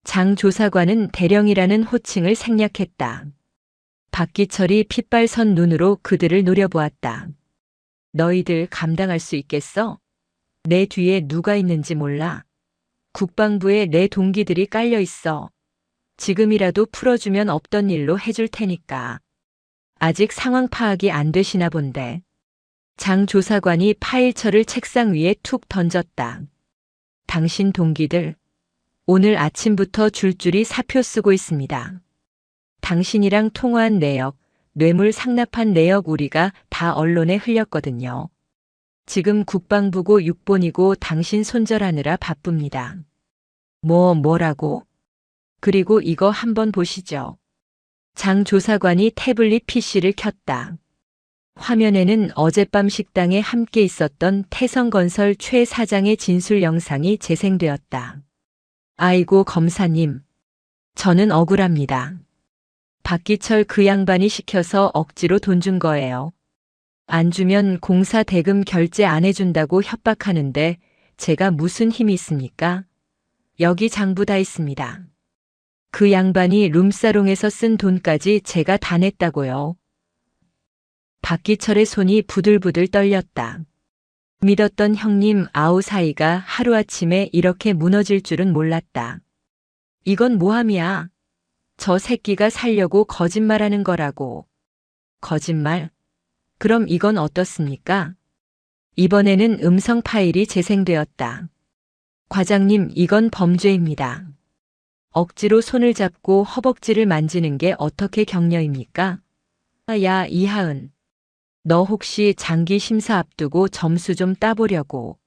장 조사관은 대령이라는 호칭을 생략했다. 박기철이 핏발선 눈으로 그들을 노려보았다. 너희들 감당할 수 있겠어? 내 뒤에 누가 있는지 몰라. 국방부에 내 동기들이 깔려 있어. 지금이라도 풀어주면 없던 일로 해줄 테니까. 아직 상황 파악이 안 되시나 본데. 장 조사관이 파일철을 책상 위에 툭 던졌다. 당신 동기들, 오늘 아침부터 줄줄이 사표 쓰고 있습니다. 당신이랑 통화한 내역, 뇌물 상납한 내역 우리가 다 언론에 흘렸거든요. 지금 국방부고 6본이고 당신 손절하느라 바쁩니다. 뭐라고? 그리고 이거 한번 보시죠. 장 조사관이 태블릿 PC를 켰다. 화면에는 어젯밤 식당에 함께 있었던 태성건설 최 사장의 진술 영상이 재생되었다. 아이고 검사님, 저는 억울합니다. 박기철 그 양반이 시켜서 억지로 돈 준 거예요. 안 주면 공사 대금 결제 안 해준다고 협박하는데 제가 무슨 힘이 있습니까? 여기 장부 다 있습니다. 그 양반이 룸사롱에서 쓴 돈까지 제가 다 냈다고요. 박기철의 손이 부들부들 떨렸다. 믿었던 형님 아우 사이가 하루아침에 이렇게 무너질 줄은 몰랐다. 이건 모함이야. 저 새끼가 살려고 거짓말하는 거라고. 거짓말? 그럼 이건 어떻습니까? 이번에는 음성 파일이 재생되었다. 과장님, 이건 범죄입니다. 억지로 손을 잡고 허벅지를 만지는 게 어떻게 격려입니까? 야, 이하은. 너 혹시 장기 심사 앞두고 점수 좀 따보려고.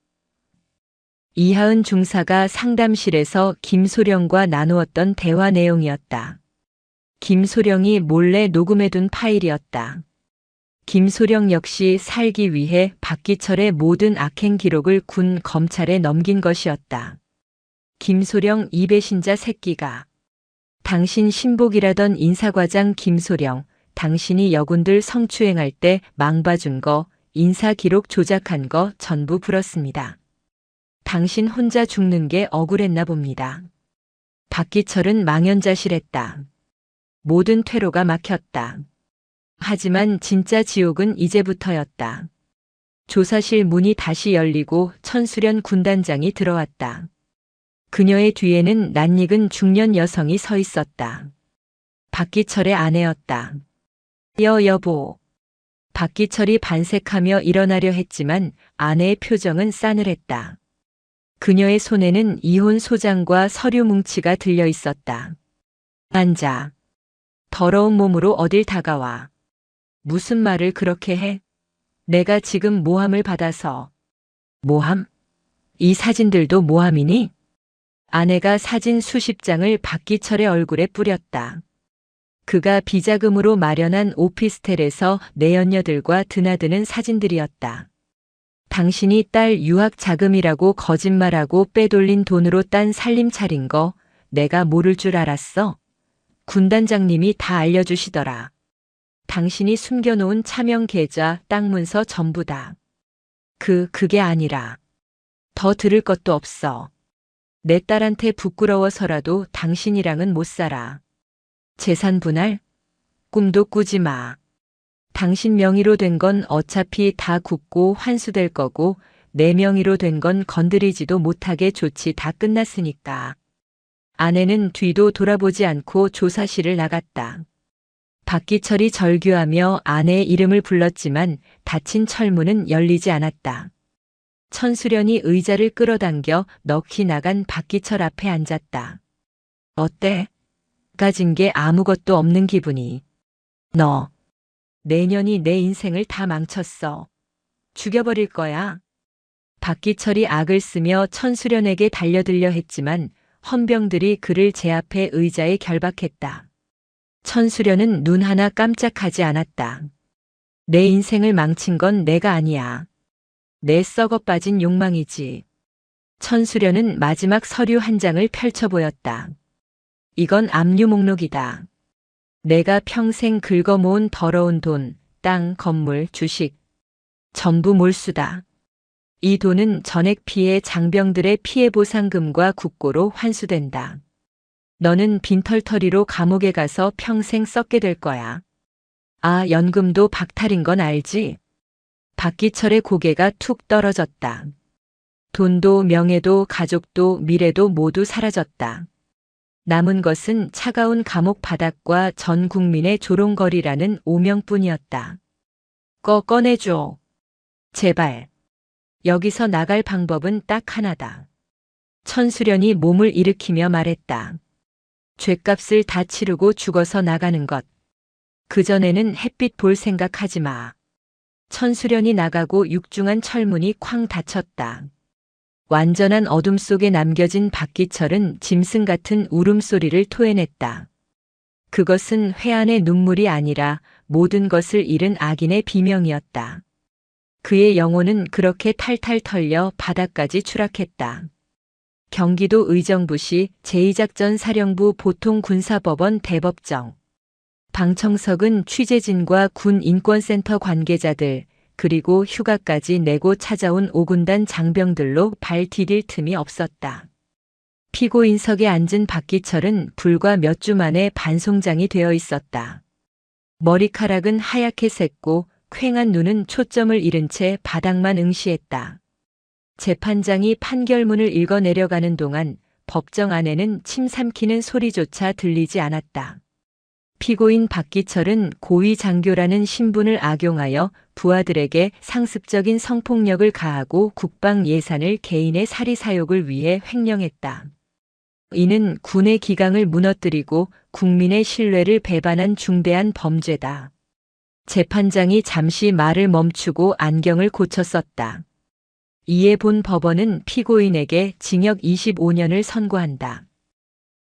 이하은 중사가 상담실에서 김소령과 나누었던 대화 내용이었다. 김소령이 몰래 녹음해둔 파일이었다. 김소령 역시 살기 위해 박기철의 모든 악행 기록을 군 검찰에 넘긴 것이었다. 김소령 이 배신자 새끼가. 당신 신복이라던 인사과장 김소령, 당신이 여군들 성추행할 때 망봐준 거, 인사 기록 조작한 거 전부 불었습니다. 당신 혼자 죽는 게 억울했나 봅니다. 박기철은 망연자실했다. 모든 퇴로가 막혔다. 하지만 진짜 지옥은 이제부터였다. 조사실 문이 다시 열리고 천수련 군단장이 들어왔다. 그녀의 뒤에는 낯익은 중년 여성이 서 있었다. 박기철의 아내였다. 여보. 박기철이 반색하며 일어나려 했지만 아내의 표정은 싸늘했다. 그녀의 손에는 이혼 소장과 서류 뭉치가 들려 있었다. 앉아. 더러운 몸으로 어딜 다가와. 무슨 말을 그렇게 해? 내가 지금 모함을 받아서. 모함? 이 사진들도 모함이니? 아내가 사진 수십 장을 박기철의 얼굴에 뿌렸다. 그가 비자금으로 마련한 오피스텔에서 내연녀들과 드나드는 사진들이었다. 당신이 딸 유학 자금이라고 거짓말하고 빼돌린 돈으로 딴 살림 차린 거 내가 모를 줄 알았어? 군단장님이 다 알려주시더라. 당신이 숨겨놓은 차명 계좌, 땅 문서 전부 다. 그게 아니라. 더 들을 것도 없어. 내 딸한테 부끄러워서라도 당신이랑은 못 살아. 재산 분할? 꿈도 꾸지 마. 당신 명의로 된 건 어차피 다 굳고 환수될 거고 내 명의로 된 건 건드리지도 못하게 조치 다 끝났으니까. 아내는 뒤도 돌아보지 않고 조사실을 나갔다. 박기철이 절규하며 아내의 이름을 불렀지만 닫힌 철문은 열리지 않았다. 천수련이 의자를 끌어당겨 넋이 나간 박기철 앞에 앉았다. 어때? 가진 게 아무것도 없는 기분이. 너. 내년이 내 인생을 다 망쳤어. 죽여버릴 거야. 박기철이 악을 쓰며 천수련에게 달려들려 했지만 헌병들이 그를 제압해 의자에 결박했다. 천수련은 눈 하나 깜짝하지 않았다. 내 인생을 망친 건 내가 아니야. 내 썩어 빠진 욕망이지. 천수련은 마지막 서류 한 장을 펼쳐 보였다. 이건 압류 목록이다. 내가 평생 긁어모은 더러운 돈, 땅, 건물, 주식. 전부 몰수다. 이 돈은 전액 피해 장병들의 피해보상금과 국고로 환수된다. 너는 빈털터리로 감옥에 가서 평생 썩게 될 거야. 아, 연금도 박탈인 건 알지? 박기철의 고개가 툭 떨어졌다. 돈도 명예도 가족도 미래도 모두 사라졌다. 남은 것은 차가운 감옥 바닥과 전 국민의 조롱거리라는 오명뿐이었다. 꺼내줘. 제발. 여기서 나갈 방법은 딱 하나다. 천수련이 몸을 일으키며 말했다. 죗값을 다 치르고 죽어서 나가는 것. 그전에는 햇빛 볼 생각하지 마. 천수련이 나가고 육중한 철문이 쾅 닫혔다. 완전한 어둠 속에 남겨진 박기철은 짐승 같은 울음소리를 토해냈다. 그것은 회한의 눈물이 아니라 모든 것을 잃은 악인의 비명이었다. 그의 영혼은 그렇게 탈탈 털려 바닥까지 추락했다. 경기도 의정부시 제2작전사령부 보통군사법원 대법정. 방청석은 취재진과 군 인권센터 관계자들, 그리고 휴가까지 내고 찾아온 5군단 장병들로 발 디딜 틈이 없었다. 피고인석에 앉은 박기철은 불과 몇 주 만에 반송장이 되어 있었다. 머리카락은 하얗게 샜고 퀭한 눈은 초점을 잃은 채 바닥만 응시했다. 재판장이 판결문을 읽어 내려가는 동안 법정 안에는 침 삼키는 소리조차 들리지 않았다. 피고인 박기철은 고위 장교라는 신분을 악용하여 부하들에게 상습적인 성폭력을 가하고 국방 예산을 개인의 사리사욕을 위해 횡령했다. 이는 군의 기강을 무너뜨리고 국민의 신뢰를 배반한 중대한 범죄다. 재판장이 잠시 말을 멈추고 안경을 고쳐 썼다. 이에 본 법원은 피고인에게 징역 25년을 선고한다.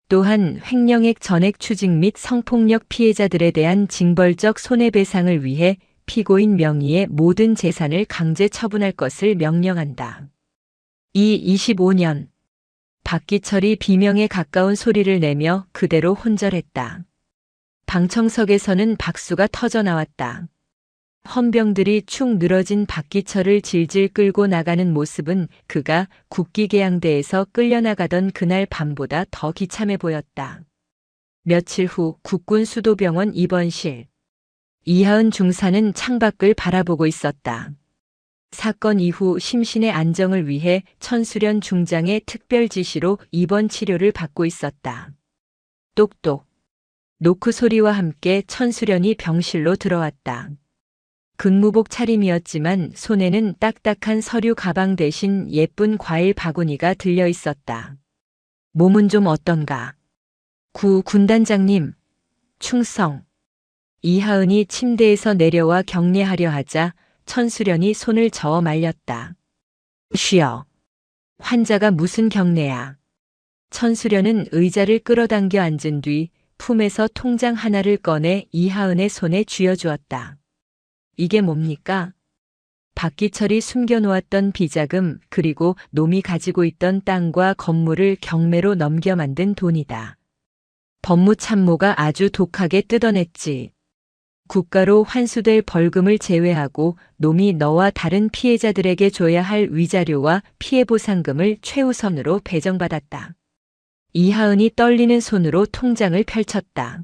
또한 횡령액 전액 추징 및 성폭력 피해자들에 대한 징벌적 손해배상을 위해 피고인 명의의 모든 재산을 강제 처분할 것을 명령한다. 이 25년. 박기철이 비명에 가까운 소리를 내며 그대로 혼절했다. 방청석에서는 박수가 터져 나왔다. 헌병들이 축 늘어진 박기철을 질질 끌고 나가는 모습은 그가 국기계양대에서 끌려나가던 그날 밤보다 더 기참해 보였다. 며칠 후 국군 수도병원 입원실. 이하은 중사는 창밖을 바라보고 있었다. 사건 이후 심신의 안정을 위해 천수련 중장의 특별 지시로 입원 치료를 받고 있었다. 똑똑. 노크 소리와 함께 천수련이 병실로 들어왔다. 근무복 차림이었지만 손에는 딱딱한 서류 가방 대신 예쁜 과일 바구니가 들려 있었다. 몸은 좀 어떤가? 군단장님, 충성. 이하은이 침대에서 내려와 격려하려 하자 천수련이 손을 저어 말렸다. 쉬어. 환자가 무슨 격려야. 천수련은 의자를 끌어당겨 앉은 뒤 품에서 통장 하나를 꺼내 이하은의 손에 쥐어주었다. 이게 뭡니까? 박기철이 숨겨놓았던 비자금 그리고 놈이 가지고 있던 땅과 건물을 경매로 넘겨 만든 돈이다. 법무참모가 아주 독하게 뜯어냈지. 국가로 환수될 벌금을 제외하고 놈이 너와 다른 피해자들에게 줘야 할 위자료와 피해보상금을 최우선으로 배정받았다. 이하은이 떨리는 손으로 통장을 펼쳤다.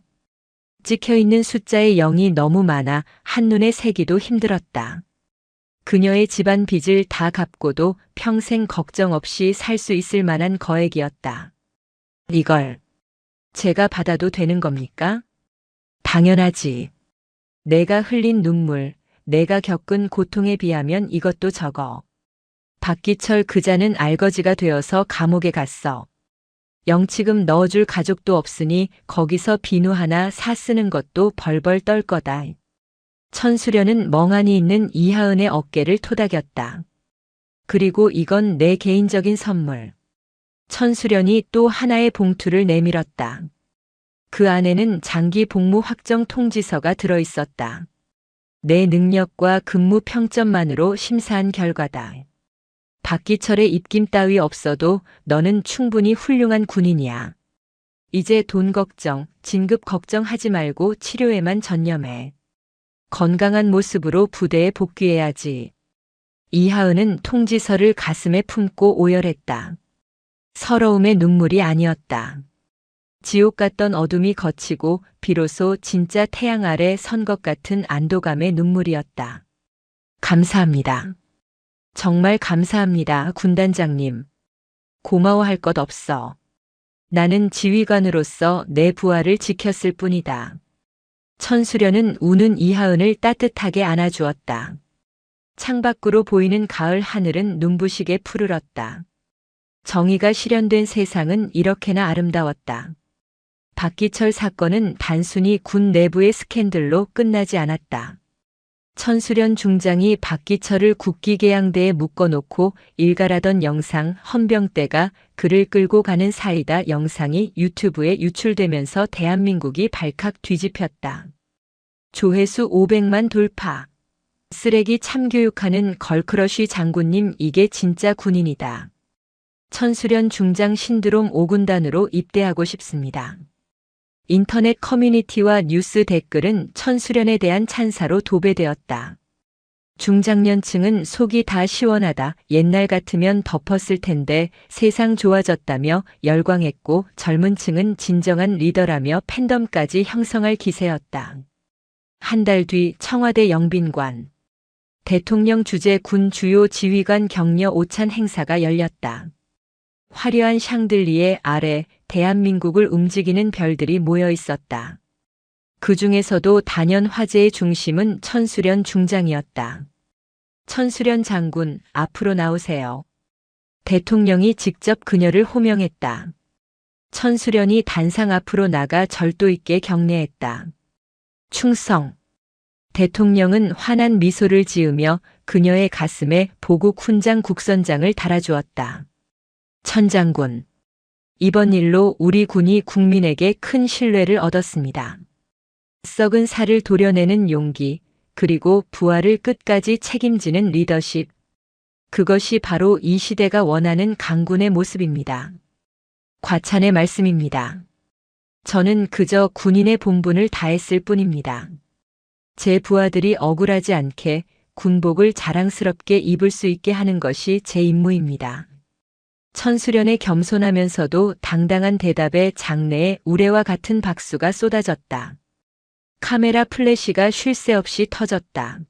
찍혀있는 숫자의 0이 너무 많아 한눈에 세기도 힘들었다. 그녀의 집안 빚을 다 갚고도 평생 걱정 없이 살 수 있을 만한 거액이었다. 이걸 제가 받아도 되는 겁니까? 당연하지. 내가 흘린 눈물, 내가 겪은 고통에 비하면 이것도 적어. 박기철 그자는 알거지가 되어서 감옥에 갔어. 영치금 넣어줄 가족도 없으니 거기서 비누 하나 사 쓰는 것도 벌벌 떨 거다. 천수련은 멍하니 있는 이하은의 어깨를 토닥였다. 그리고 이건 내 개인적인 선물. 천수련이 또 하나의 봉투를 내밀었다. 그 안에는 장기 복무 확정 통지서가 들어있었다. 내 능력과 근무 평점만으로 심사한 결과다. 박기철의 입김 따위 없어도 너는 충분히 훌륭한 군인이야. 이제 돈 걱정, 진급 걱정하지 말고 치료에만 전념해. 건강한 모습으로 부대에 복귀해야지. 이하은은 통지서를 가슴에 품고 오열했다. 서러움의 눈물이 아니었다. 지옥 같던 어둠이 걷히고 비로소 진짜 태양 아래 선 것 같은 안도감의 눈물이었다. 감사합니다. 정말 감사합니다, 군단장님. 고마워할 것 없어. 나는 지휘관으로서 내 부하를 지켰을 뿐이다. 천수련은 우는 이하은을 따뜻하게 안아주었다. 창밖으로 보이는 가을 하늘은 눈부시게 푸르렀다. 정의가 실현된 세상은 이렇게나 아름다웠다. 박기철 사건은 단순히 군 내부의 스캔들로 끝나지 않았다. 천수련 중장이 박기철을 국기계양대에 묶어놓고 일갈하던 영상 헌병대가 그를 끌고 가는 사이다 영상이 유튜브에 유출되면서 대한민국이 발칵 뒤집혔다. 조회수 500만 돌파. 쓰레기 참교육하는 걸크러쉬 장군님 이게 진짜 군인이다. 천수련 중장 신드롬 5군단으로 입대하고 싶습니다. 인터넷 커뮤니티와 뉴스 댓글은 천수련에 대한 찬사로 도배되었다. 중장년층은 속이 다 시원하다. 옛날 같으면 덮었을 텐데 세상 좋아졌다며 열광했고 젊은 층은 진정한 리더라며 팬덤까지 형성할 기세였다. 한 달 뒤 청와대 영빈관. 대통령 주재 군 주요 지휘관 격려 오찬 행사가 열렸다. 화려한 샹들리에 아래 대한민국을 움직이는 별들이 모여 있었다. 그 중에서도 단연 화제의 중심은 천수련 중장이었다. 천수련 장군, 앞으로 나오세요. 대통령이 직접 그녀를 호명했다. 천수련이 단상 앞으로 나가 절도 있게 격려했다. 충성. 대통령은 환한 미소를 지으며 그녀의 가슴에 보국 훈장 국선장을 달아주었다. 천장군. 이번 일로 우리 군이 국민에게 큰 신뢰를 얻었습니다. 썩은 살을 도려내는 용기, 그리고 부하를 끝까지 책임지는 리더십. 그것이 바로 이 시대가 원하는 강군의 모습입니다. 과찬의 말씀입니다. 저는 그저 군인의 본분을 다했을 뿐입니다. 제 부하들이 억울하지 않게 군복을 자랑스럽게 입을 수 있게 하는 것이 제 임무입니다. 천수련의 겸손하면서도 당당한 대답에 장내에 우레와 같은 박수가 쏟아졌다. 카메라 플래시가 쉴 새 없이 터졌다.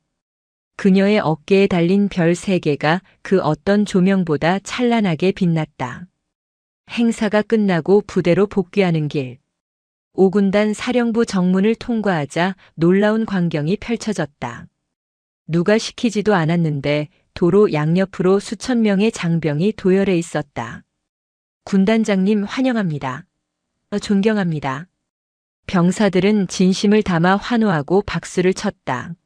그녀의 어깨에 달린 별 3개가 그 어떤 조명보다 찬란하게 빛났다. 행사가 끝나고 부대로 복귀하는 길. 5군단 사령부 정문을 통과하자 놀라운 광경이 펼쳐졌다. 누가 시키지도 않았는데 도로 양옆으로 수천 명의 장병이 도열해 있었다. 군단장님 환영합니다. 존경합니다. 병사들은 진심을 담아 환호하고 박수를 쳤다.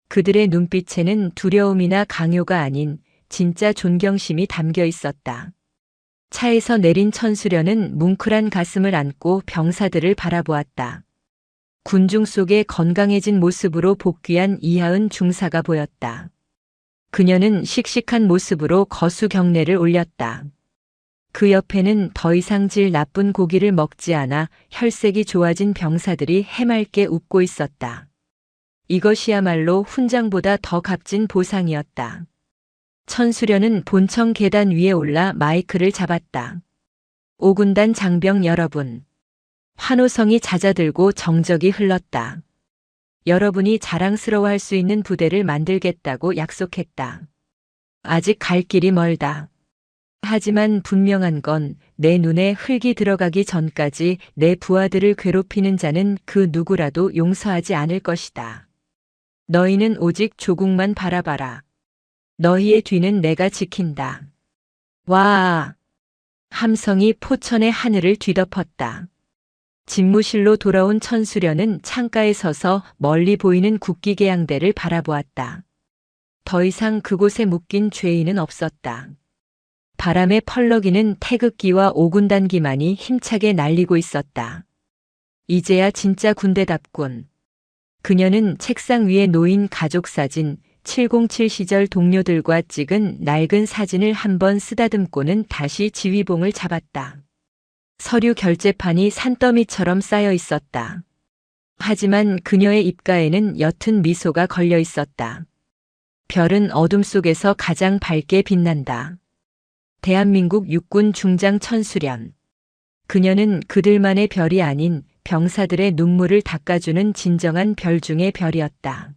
그들의 눈빛에는 두려움이나 강요가 아닌 진짜 존경심이 담겨 있었다. 차에서 내린 천수련은 뭉클한 가슴을 안고 병사들을 바라보았다. 군중 속에 건강해진 모습으로 복귀한 이하은 중사가 보였다. 그녀는 씩씩한 모습으로 거수 경례를 올렸다. 그 옆에는 더 이상 질 나쁜 고기를 먹지 않아 혈색이 좋아진 병사들이 해맑게 웃고 있었다. 이것이야말로 훈장보다 더 값진 보상이었다. 천수련은 본청 계단 위에 올라 마이크를 잡았다. 5군단 장병 여러분. 환호성이 잦아들고 정적이 흘렀다. 여러분이 자랑스러워할 수 있는 부대를 만들겠다고 약속했다. 아직 갈 길이 멀다. 하지만 분명한 건 내 눈에 흙이 들어가기 전까지 내 부하들을 괴롭히는 자는 그 누구라도 용서하지 않을 것이다. 너희는 오직 조국만 바라봐라. 너희의 뒤는 내가 지킨다. 와! 함성이 포천의 하늘을 뒤덮었다. 집무실로 돌아온 천수련은 창가에 서서 멀리 보이는 국기계양대를 바라보았다. 더 이상 그곳에 묶인 죄인은 없었다. 바람에 펄럭이는 태극기와 5군단기만이 힘차게 날리고 있었다. 이제야 진짜 군대답군. 그녀는 책상 위에 놓인 가족사진, 707 시절 동료들과 찍은 낡은 사진을 한번 쓰다듬고는 다시 지휘봉을 잡았다. 서류 결제판이 산더미처럼 쌓여 있었다. 하지만 그녀의 입가에는 옅은 미소가 걸려 있었다. 별은 어둠 속에서 가장 밝게 빛난다. 대한민국 육군 중장 천수련. 그녀는 그들만의 별이 아닌 병사들의 눈물을 닦아주는 진정한 별 중의 별이었다.